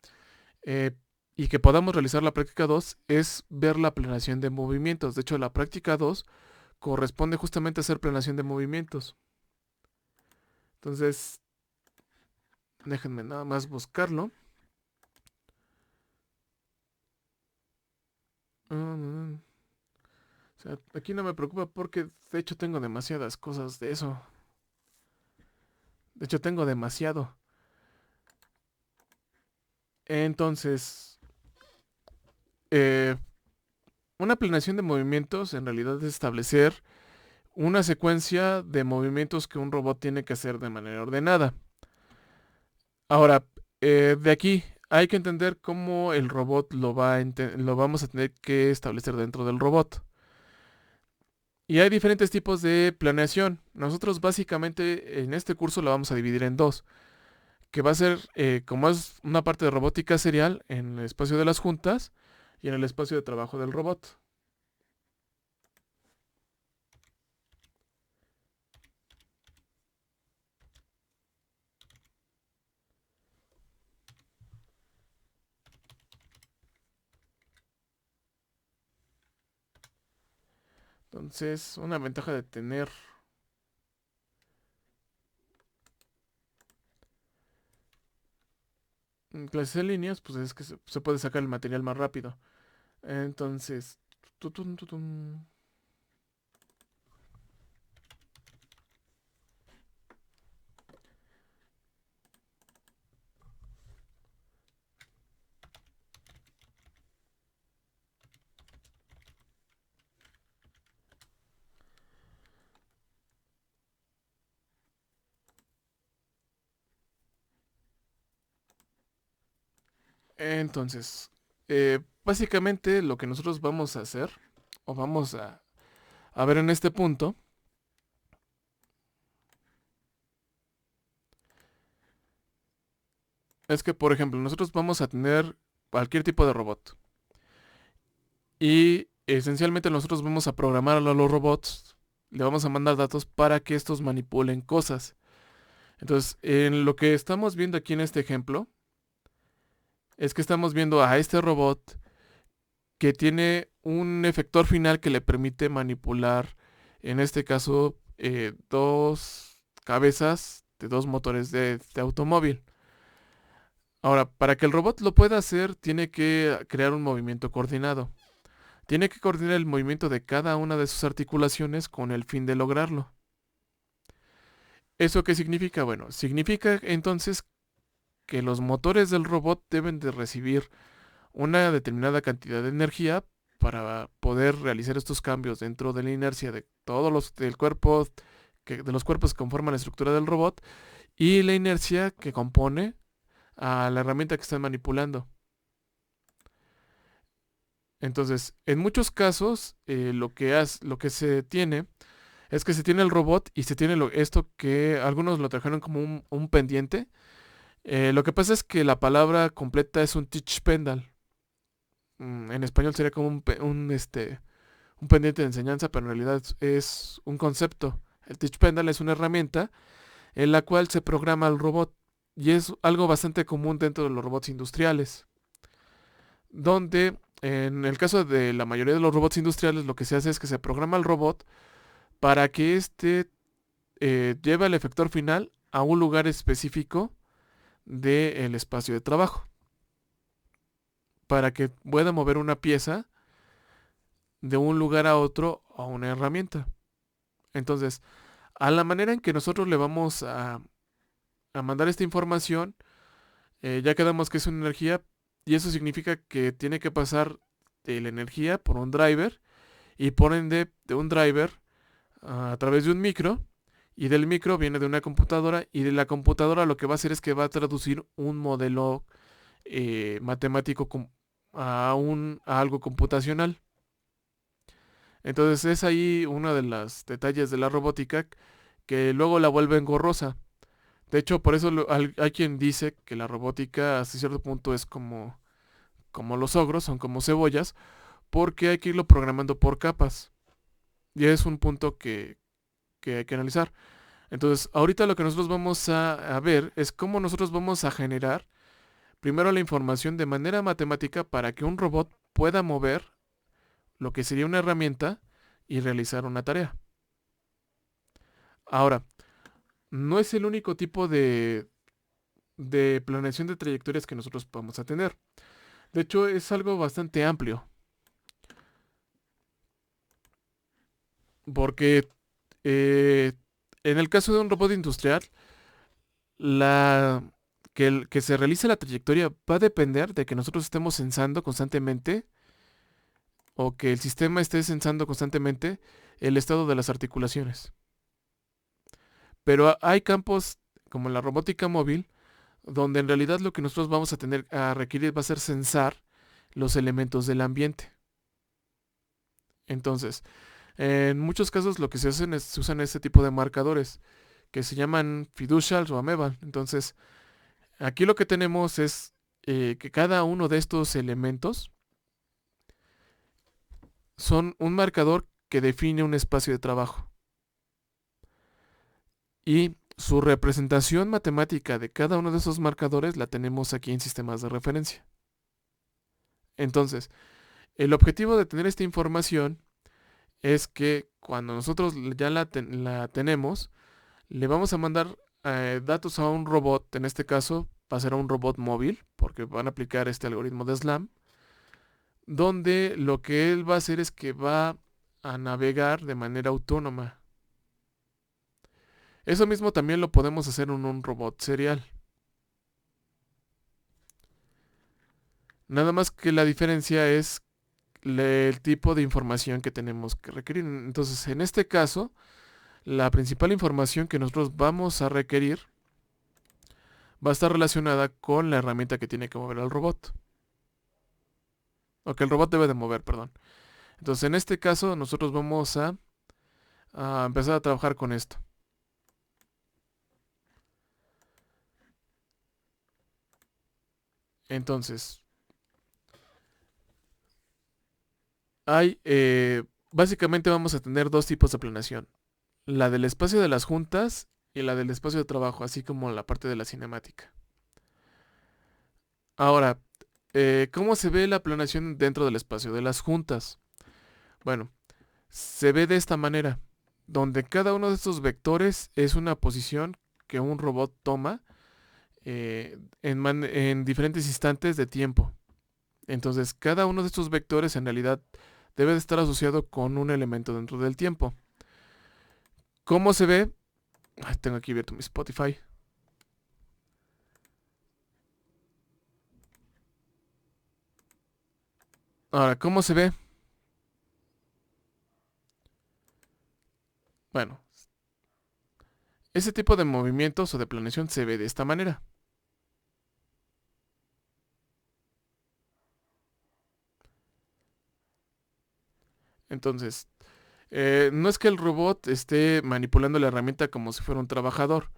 y que podamos realizar la práctica 2, es ver la planeación de movimientos. De hecho, la práctica 2 corresponde justamente a hacer planeación de movimientos. Entonces, déjenme nada más buscarlo. O sea, aquí no me preocupa porque de hecho tengo demasiadas cosas de eso. De hecho tengo demasiado. Entonces, eh, una planeación de movimientos en realidad es establecer una secuencia de movimientos que un robot tiene que hacer de manera ordenada. Ahora, de aquí hay que entender cómo el robot lo vamos a tener que establecer dentro del robot. Y hay diferentes tipos de planeación. Nosotros básicamente en este curso lo vamos a dividir en dos. Que va a ser, como es una parte de robótica serial, en el espacio de las juntas y en el espacio de trabajo del robot. Entonces, una ventaja de tener clases en líneas, pues es que se puede sacar el material más rápido. Entonces, entonces, básicamente lo que nosotros vamos a hacer, o vamos a ver en este punto, es que, por ejemplo, nosotros vamos a tener cualquier tipo de robot. Y esencialmente nosotros vamos a programar a los robots, le vamos a mandar datos para que estos manipulen cosas. Entonces, en lo que estamos viendo aquí en este ejemplo, es que estamos viendo a este robot que tiene un efector final que le permite manipular, en este caso, dos cabezas de dos motores de automóvil. Ahora, para que el robot lo pueda hacer, tiene que crear un movimiento coordinado. Tiene que coordinar el movimiento de cada una de sus articulaciones con el fin de lograrlo. ¿Eso qué significa? Bueno, significa entonces que los motores del robot deben de recibir una determinada cantidad de energía para poder realizar estos cambios dentro de la inercia de todos los del cuerpo, de los cuerpos que conforman la estructura del robot y la inercia que compone a la herramienta que están manipulando. Entonces, en muchos casos, lo que se tiene es que se tiene el robot y se tiene esto que algunos lo trajeron como un pendiente. Lo que pasa es que la palabra completa es un teach pendal. En español sería como un pendiente de enseñanza, pero en realidad es un concepto. El teach pendal es una herramienta en la cual se programa el robot y es algo bastante común dentro de los robots industriales, donde en el caso de la mayoría de los robots industriales lo que se hace es que se programa el robot para que lleve al efector final a un lugar específico del espacio de trabajo, para que pueda mover una pieza de un lugar a otro a una herramienta. Entonces, a la manera en que nosotros le vamos a mandar esta información, ya quedamos que es una energía y eso significa que tiene que pasar de la energía por un driver y por ende de un driver a través de un micro y del micro viene de una computadora y de la computadora lo que va a hacer es que va a traducir un modelo matemático a algo computacional. Entonces es ahí uno de los detalles de la robótica que luego la vuelve engorrosa. De hecho, por eso hay quien dice que la robótica hasta cierto punto es como los ogros, son como cebollas, porque hay que irlo programando por capas. Y es un punto que hay que analizar. Entonces, ahorita lo que nosotros vamos a ver es cómo nosotros vamos a generar primero la información de manera matemática para que un robot pueda mover lo que sería una herramienta y realizar una tarea. Ahora, no es el único tipo de planeación de trayectorias que nosotros vamos a tener. De hecho, es algo bastante amplio. Porque en el caso de un robot industrial, la, que se realice la trayectoria va a depender de que nosotros estemos sensando constantemente o que el sistema esté sensando constantemente el estado de las articulaciones. Pero hay campos como la robótica móvil donde en realidad lo que nosotros vamos a tener a requerir va a ser sensar los elementos del ambiente. Entonces, en muchos casos lo que se hacen es se usan este tipo de marcadores que se llaman fiducials o amoeba. Entonces, aquí lo que tenemos es que cada uno de estos elementos son un marcador que define un espacio de trabajo. Y su representación matemática de cada uno de esos marcadores la tenemos aquí en sistemas de referencia. Entonces, el objetivo de tener esta información es que cuando nosotros ya la tenemos, le vamos a mandar datos a un robot, en este caso va a ser a un robot móvil, porque van a aplicar este algoritmo de SLAM, donde lo que él va a hacer es que va a navegar de manera autónoma. Eso mismo también lo podemos hacer en un robot serial. Nada más que la diferencia es el tipo de información que tenemos que requerir. Entonces, en este caso, la principal información que nosotros vamos a requerir va a estar relacionada con la herramienta que tiene que mover al robot. O que el robot debe de mover, perdón. Entonces, en este caso, nosotros vamos a empezar a trabajar con esto. Entonces, hay, básicamente vamos a tener dos tipos de planeación. La del espacio de las juntas y la del espacio de trabajo, así como la parte de la cinemática. Ahora, ¿cómo se ve la planeación dentro del espacio de las juntas? Bueno, se ve de esta manera, donde cada uno de estos vectores es una posición que un robot toma en diferentes instantes de tiempo. Entonces, cada uno de estos vectores en realidad debe de estar asociado con un elemento dentro del tiempo. ¿Cómo se ve? Ay, tengo aquí abierto mi Spotify. Ahora, ¿cómo se ve? Bueno, ese tipo de movimientos o de planeación se ve de esta manera. Entonces, no es que el robot esté manipulando la herramienta como si fuera un trabajador.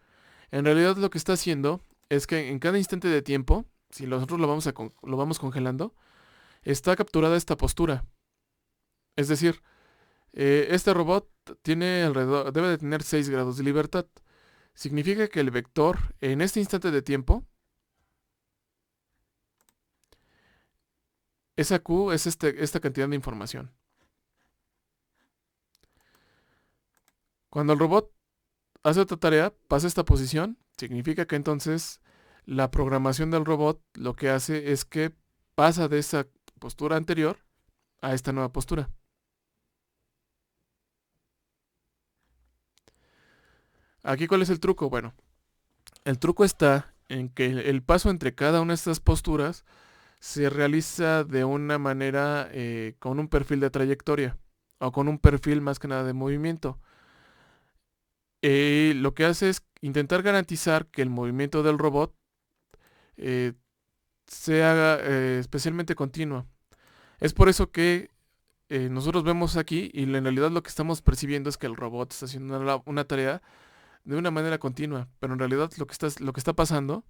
En realidad lo que está haciendo es que en cada instante de tiempo, si nosotros lo vamos congelando, está capturada esta postura. Es decir, este robot tiene alrededor, debe de tener 6 grados de libertad. Significa que el vector en este instante de tiempo, esa Q es esta cantidad de información. Cuando el robot hace otra tarea, pasa esta posición, significa que entonces la programación del robot lo que hace es que pasa de esa postura anterior a esta nueva postura. Aquí, ¿cuál es el truco? Bueno, el truco está en que el paso entre cada una de estas posturas se realiza de una manera con un perfil de trayectoria o con un perfil más que nada de movimiento. Lo que hace es intentar garantizar que el movimiento del robot eh, sea especialmente continuo. Es por eso que nosotros vemos aquí y en realidad lo que estamos percibiendo es que el robot está haciendo una tarea de una manera continua, pero en realidad lo que está pasando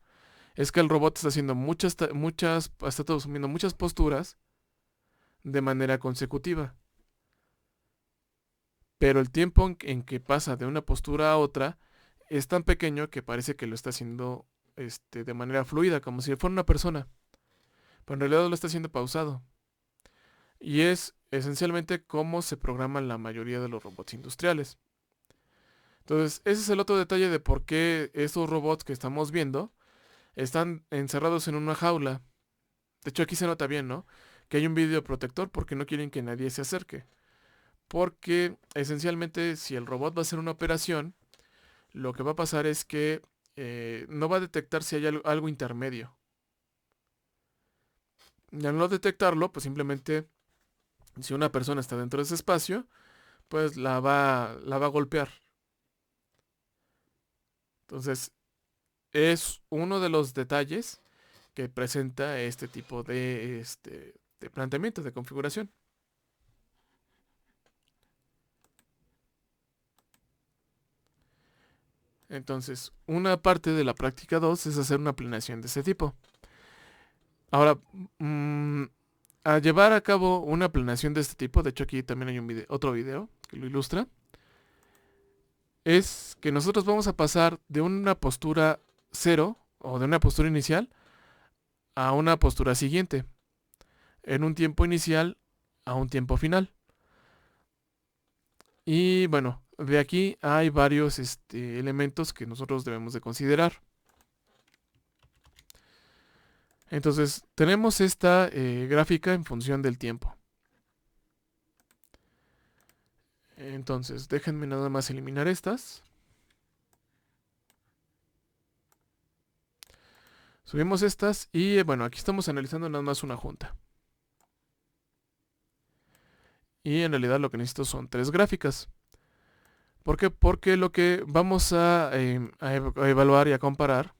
es que el robot está haciendo está asumiendo muchas posturas de manera consecutiva. Pero el tiempo en que pasa de una postura a otra es tan pequeño que parece que lo está haciendo de manera fluida, como si fuera una persona. Pero en realidad lo está haciendo pausado. Y es esencialmente cómo se programan la mayoría de los robots industriales. Entonces, ese es el otro detalle de por qué estos robots que estamos viendo están encerrados en una jaula. De hecho, aquí se nota bien, ¿no? Que hay un vidrio protector porque no quieren que nadie se acerque. Porque esencialmente si el robot va a hacer una operación, lo que va a pasar es que no va a detectar si hay algo intermedio. Y al no detectarlo, pues simplemente si una persona está dentro de ese espacio, pues la va a golpear. Entonces, es uno de los detalles que presenta este tipo de planteamiento, de configuración. Entonces, una parte de la práctica 2 es hacer una planeación de este tipo. Ahora, a llevar a cabo una planeación de este tipo, de hecho aquí también hay otro video que lo ilustra, es que nosotros vamos a pasar de una postura cero o de una postura inicial a una postura siguiente, en un tiempo inicial a un tiempo final. Y bueno, de aquí hay varios elementos que nosotros debemos de considerar. Entonces, tenemos esta gráfica en función del tiempo. Entonces, déjenme nada más eliminar estas. Subimos estas y bueno, aquí estamos analizando nada más una junta. Y en realidad lo que necesito son 3 gráficas. ¿Por qué? Porque lo que vamos a evaluar y a comparar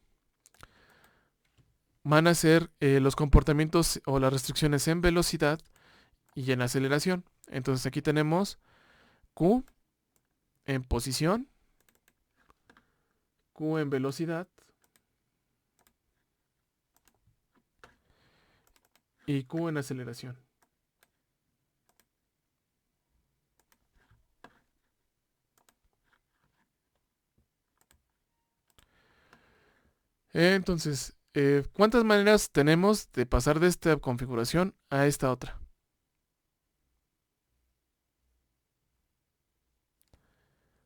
van a ser los comportamientos o las restricciones en velocidad y en aceleración. Entonces aquí tenemos Q en posición, Q en velocidad y Q en aceleración. Entonces, ¿cuántas maneras tenemos de pasar de esta configuración a esta otra?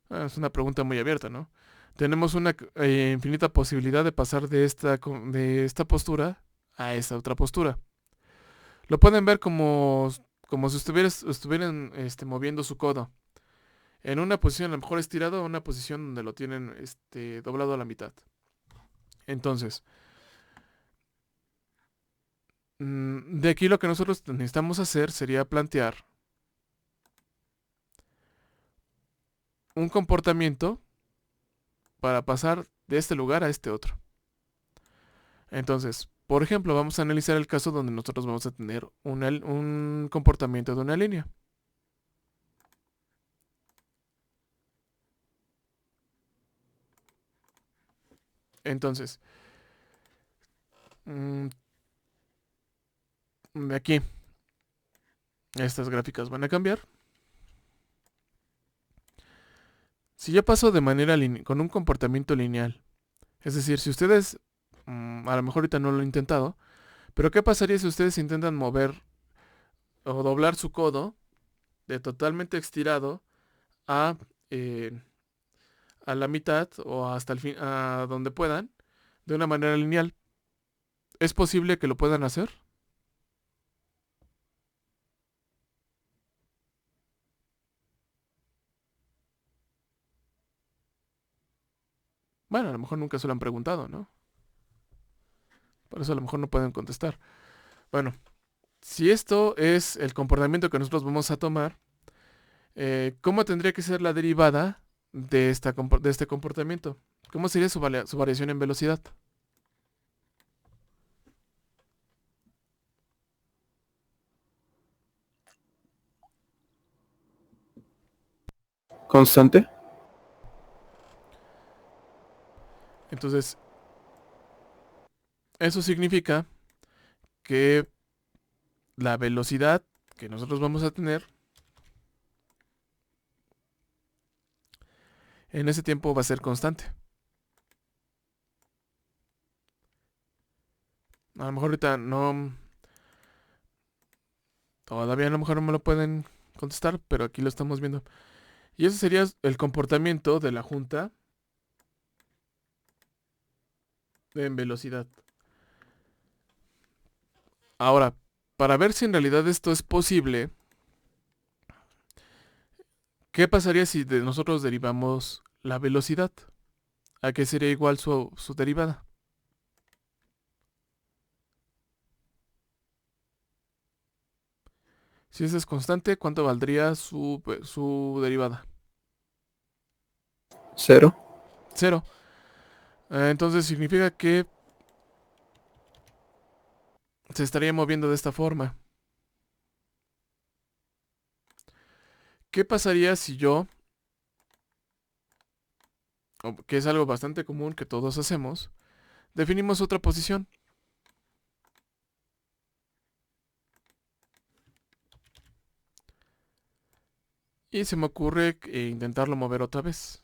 Es una pregunta muy abierta, ¿no? Tenemos una infinita posibilidad de pasar de esta postura a esta otra postura. Lo pueden ver como si estuvieran moviendo su codo. En una posición a lo mejor estirado, o una posición donde lo tienen doblado a la mitad. Entonces, de aquí lo que nosotros necesitamos hacer sería plantear un comportamiento para pasar de este lugar a este otro. Entonces, por ejemplo, vamos a analizar el caso donde nosotros vamos a tener un comportamiento de una línea. Entonces, de aquí, estas gráficas van a cambiar. Si yo paso de manera con un comportamiento lineal, es decir, si ustedes, a lo mejor ahorita no lo han intentado, pero ¿qué pasaría si ustedes intentan mover o doblar su codo de totalmente estirado a, eh, a la mitad o hasta el fin, a donde puedan, de una manera lineal? ¿Es posible que lo puedan hacer? Bueno, a lo mejor nunca se lo han preguntado, ¿no? Por eso a lo mejor no pueden contestar. Bueno, si esto es el comportamiento que nosotros vamos a tomar, ¿cómo tendría que ser la derivada de este comportamiento? ¿Cómo sería su variación en velocidad? Constante. Entonces, eso significa que la velocidad que nosotros vamos a tener en ese tiempo va a ser constante. A lo mejor ahorita no, todavía a lo mejor no me lo pueden contestar, pero aquí lo estamos viendo. Y ese sería el comportamiento de la junta en velocidad. Ahora, para ver si en realidad esto es posible, ¿qué pasaría si nosotros derivamos la velocidad? ¿A qué sería igual su derivada? Si esa es constante, ¿cuánto valdría su derivada? 0. Cero. Entonces significa que se estaría moviendo de esta forma. ¿Qué pasaría si yo, que es algo bastante común que todos hacemos, definimos otra posición? Y se me ocurre intentarlo mover otra vez.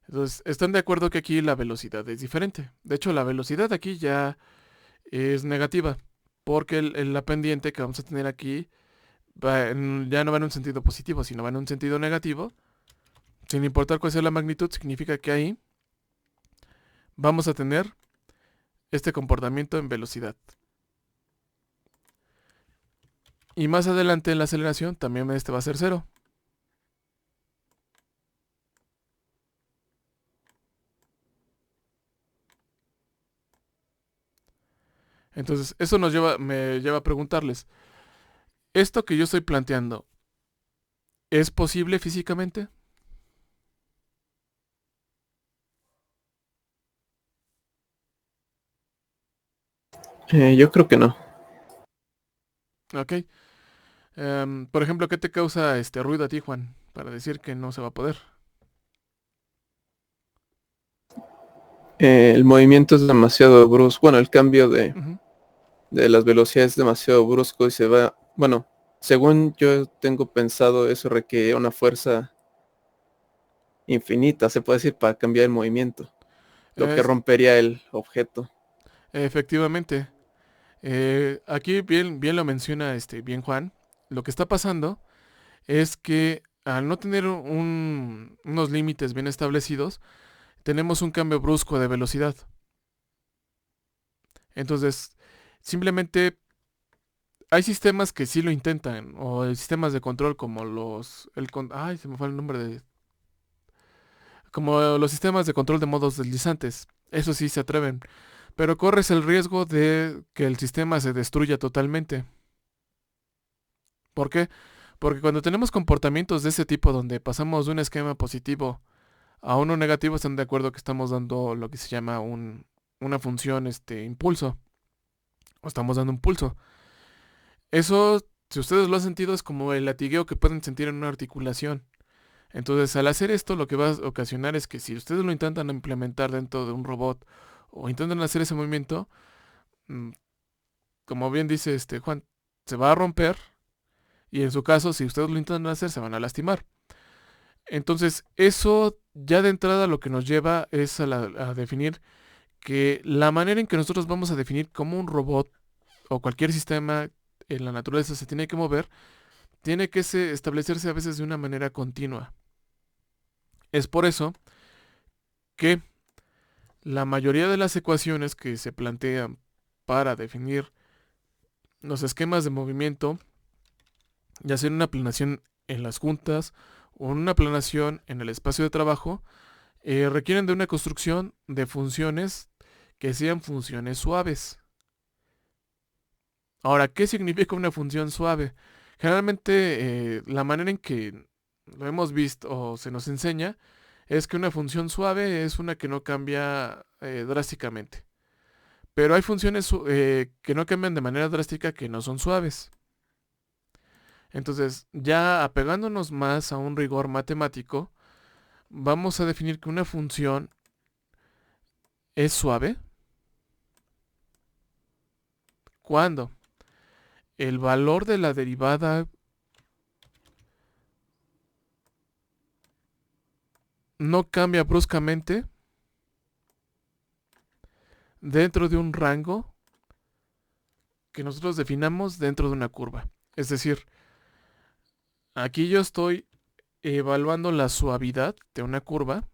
Entonces, ¿están de acuerdo que aquí la velocidad es diferente? De hecho, la velocidad aquí ya es negativa, porque la pendiente que vamos a tener aquí ya no va en un sentido positivo, sino va en un sentido negativo. Sin importar cuál sea la magnitud, significa que ahí vamos a tener este comportamiento en velocidad. Y más adelante en la aceleración también este va a ser cero. Entonces, eso me lleva a preguntarles, ¿esto que yo estoy planteando es posible físicamente? Yo creo que no. Ok. Por ejemplo, ¿qué te causa este ruido a ti, Juan? Para decir que no se va a poder. El movimiento es demasiado brusco. Bueno, el cambio Ujú. de las velocidades es demasiado brusco y se va... Bueno, según yo tengo pensado, eso requiere una fuerza infinita, se puede decir, para cambiar el movimiento, lo que Es- rompería el objeto. Efectivamente. Aquí bien lo menciona bien Juan. Lo que está pasando es que al no tener unos límites bien establecidos, tenemos un cambio brusco de velocidad. Entonces, simplemente hay sistemas que sí lo intentan, o sistemas de control como ay, se me fue el nombre como los sistemas de control de modos deslizantes. Eso sí se atreven, pero corres el riesgo de que el sistema se destruya totalmente. ¿Por qué? Porque cuando tenemos comportamientos de ese tipo donde pasamos de un esquema positivo a uno negativo, están de acuerdo que estamos dando lo que se llama una función impulso, o estamos dando un pulso. Eso, si ustedes lo han sentido, es como el latigueo que pueden sentir en una articulación. Entonces, al hacer esto, lo que va a ocasionar es que si ustedes lo intentan implementar dentro de un robot o intentan hacer ese movimiento, mm, como bien dice Juan, se va a romper y en su caso, si ustedes lo intentan hacer, se van a lastimar. Entonces, eso ya de entrada lo que nos lleva es a definir que la manera en que nosotros vamos a definir cómo un robot o cualquier sistema en la naturaleza se tiene que mover, tiene que establecerse a veces de una manera continua. Es por eso que la mayoría de las ecuaciones que se plantean para definir los esquemas de movimiento, ya sea en una planación en las juntas o en una planación en el espacio de trabajo, requieren de una construcción de funciones que sean funciones suaves. Ahora, ¿qué significa una función suave? Generalmente, la manera en que lo hemos visto o se nos enseña es que una función suave es una que no cambia drásticamente. Pero hay funciones que no cambian de manera drástica que no son suaves. Entonces, ya apegándonos más a un rigor matemático, vamos a definir que una función es suave cuando el valor de la derivada no cambia bruscamente dentro de un rango que nosotros definamos dentro de una curva. Es decir, aquí yo estoy evaluando la suavidad de una curva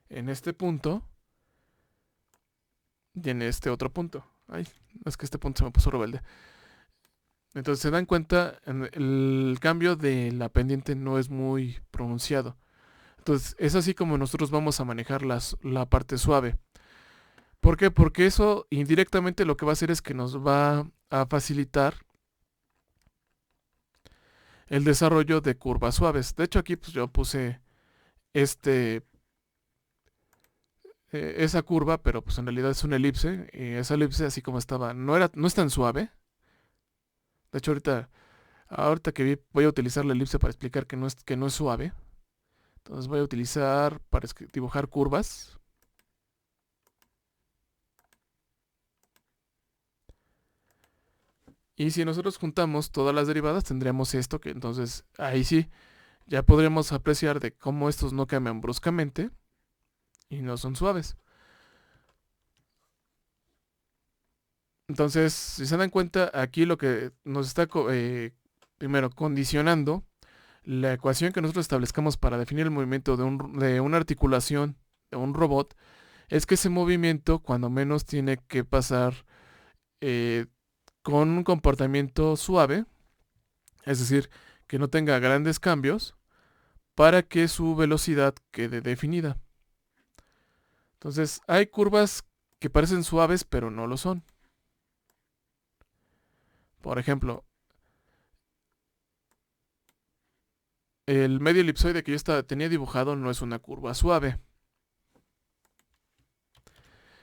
en este punto y en este otro punto. Ay, es que este punto se me puso rebelde. Entonces se dan cuenta, el cambio de la pendiente no es muy pronunciado. Entonces es así como nosotros vamos a manejar la parte suave. ¿Por qué? Porque eso indirectamente lo que va a hacer es que nos va a facilitar el desarrollo de curvas suaves. De hecho aquí pues yo puse este esa curva, pero pues en realidad es una elipse y esa elipse así como estaba no es tan suave. De hecho ahorita que vi voy a utilizar la elipse para explicar que no es suave. Entonces voy a utilizar para dibujar curvas. Y si nosotros juntamos todas las derivadas, tendríamos esto, que entonces ahí sí, ya podremos apreciar de cómo estos no cambian bruscamente y no son suaves. Entonces, si se dan cuenta, aquí lo que nos está primero condicionando la ecuación que nosotros establezcamos para definir el movimiento de una articulación de un robot es que ese movimiento, cuando menos, tiene que pasar eh, con un comportamiento suave, es decir, que no tenga grandes cambios, para que su velocidad quede definida. Entonces, hay curvas que parecen suaves, pero no lo son. Por ejemplo, el medio elipsoide que yo tenía dibujado no es una curva suave.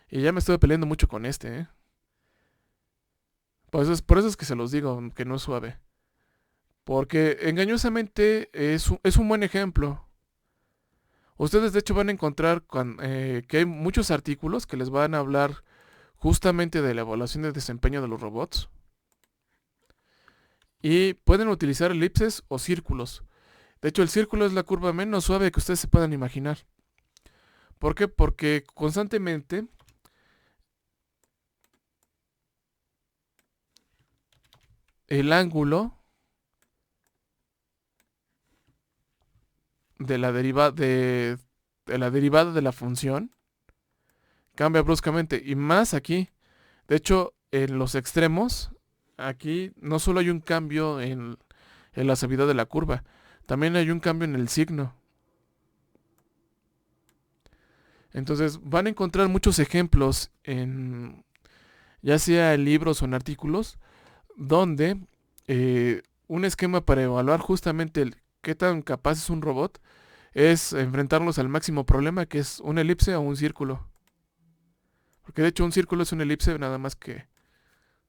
Y ya me estoy peleando mucho con ¿eh? Por eso es que se los digo que no es suave. Porque engañosamente es un buen ejemplo. Ustedes de hecho van a encontrar que hay muchos artículos que les van a hablar justamente de la evaluación de desempeño de los robots. Y pueden utilizar elipses o círculos. De hecho, el círculo es la curva menos suave que ustedes se puedan imaginar. ¿Por qué? Porque constantemente el ángulo de la derivada de la función cambia bruscamente. Y más aquí. De hecho, en los extremos, aquí no solo hay un cambio en la suavidad de la curva, también hay un cambio en el signo. Entonces van a encontrar muchos ejemplos ya sea en libros o en artículos, donde un esquema para evaluar justamente qué tan capaz es un robot es enfrentarlos al máximo problema, que es una elipse o un círculo. Porque de hecho un círculo es una elipse, nada más que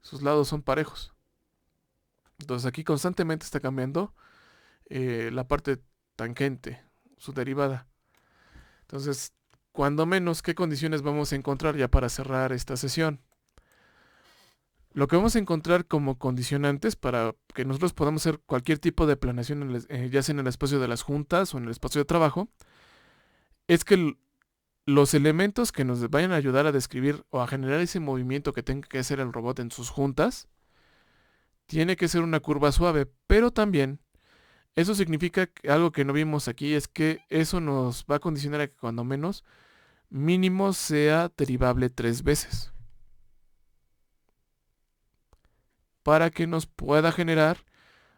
sus lados son parejos. Entonces aquí constantemente está cambiando la parte tangente, su derivada. Entonces, cuando menos, ¿qué condiciones vamos a encontrar ya para cerrar esta sesión? Lo que vamos a encontrar como condicionantes para que nosotros podamos hacer cualquier tipo de planeación, ya sea en el espacio de las juntas o en el espacio de trabajo, es que los elementos que nos vayan a ayudar a describir o a generar ese movimiento que tenga que hacer el robot en sus juntas, tiene que ser una curva suave, pero también eso significa que algo que no vimos aquí es que eso nos va a condicionar a que cuando menos mínimo sea derivable 3 veces. Para que nos pueda generar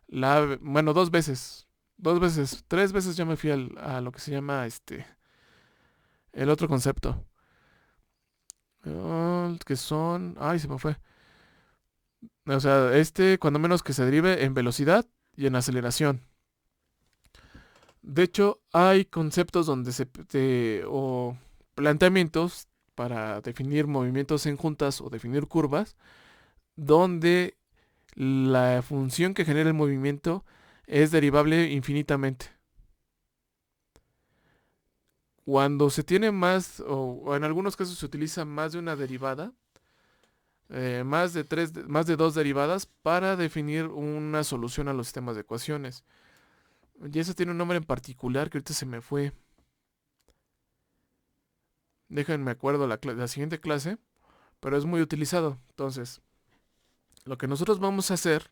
bueno, 2 veces. 2 veces, 3 veces ya me fui a lo que se llama el otro concepto. Que son, ay, se me fue. O sea, cuando menos que se derive en velocidad y en aceleración. De hecho, hay conceptos donde o planteamientos para definir movimientos en juntas o definir curvas, donde la función que genera el movimiento es derivable infinitamente. Cuando se tiene más, o en algunos casos se utiliza más de una derivada, más de 2 derivadas para definir una solución a los sistemas de ecuaciones. Y eso tiene un nombre en particular que ahorita se me fue. Déjenme acuerdo la siguiente clase, pero es muy utilizado. Entonces, lo que nosotros vamos a hacer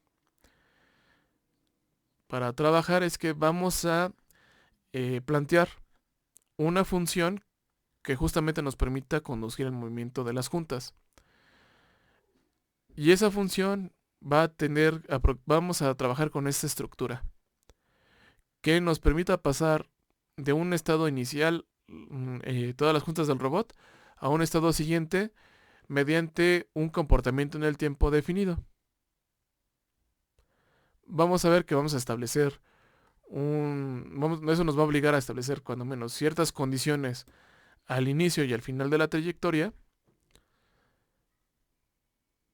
para trabajar es que vamos a plantear una función que justamente nos permita conducir el movimiento de las juntas. Y esa función vamos a trabajar con esta estructura que nos permita pasar de un estado inicial, todas las juntas del robot, a un estado siguiente mediante un comportamiento en el tiempo definido. Vamos a ver que vamos a establecer eso nos va a obligar a establecer cuando menos ciertas condiciones al inicio y al final de la trayectoria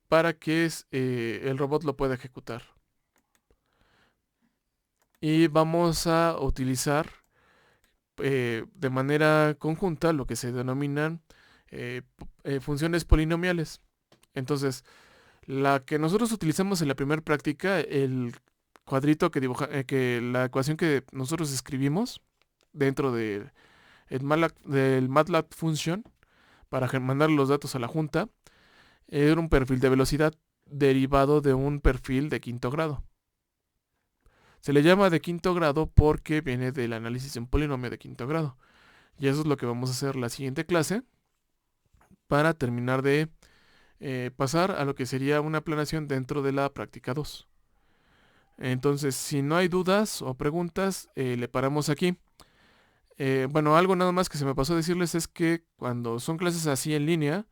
para que el robot lo pueda ejecutar. Y vamos a utilizar de manera conjunta lo que se denominan funciones polinomiales. Entonces, la que nosotros utilizamos en la primera práctica, el cuadrito que dibuja, la ecuación que nosotros escribimos dentro del MATLAB Function para mandar los datos a la junta, era un perfil de velocidad derivado de un perfil de quinto grado. Se le llama de quinto grado porque viene del análisis de un polinomio de quinto grado. Y eso es lo que vamos a hacer la siguiente clase para terminar de pasar a lo que sería una planeación dentro de la práctica 2. Entonces, si no hay dudas o preguntas, le paramos aquí. Bueno, algo nada más que se me pasó a decirles es que cuando son clases así en línea,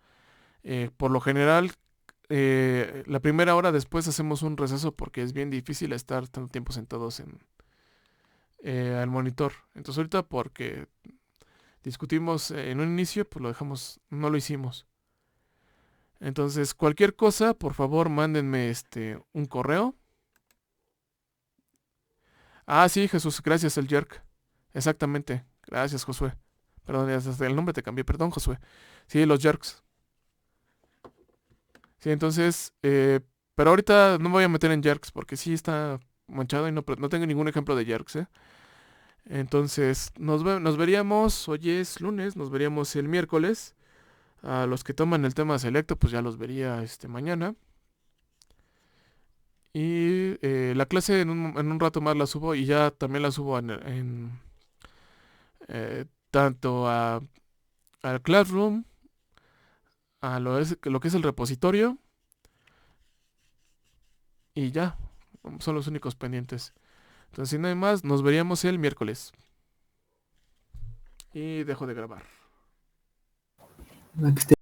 por lo general, la primera hora después hacemos un receso porque es bien difícil estar tanto tiempo sentados al monitor. Entonces ahorita porque discutimos en un inicio, pues lo dejamos, no lo hicimos. Entonces cualquier cosa, por favor, mándenme un correo. Ah, sí, Jesús, gracias, el Jerk. Exactamente, gracias, Josué. Perdón, hasta el nombre te cambié, perdón, Josué. Sí, los Jerks. Sí, entonces, Pero ahorita no me voy a meter en Jerks porque sí está manchado y no tengo ningún ejemplo de Jerks, ¿eh? Entonces, nos veríamos, hoy es lunes, nos veríamos el miércoles. A los que toman el tema selecto, pues ya los vería mañana. Y la clase en un rato más la subo y ya también la subo tanto al Classroom, a lo que es el repositorio y ya, son los únicos pendientes. Entonces, si no hay más, nos veríamos el miércoles. Y dejo de grabar. Que esté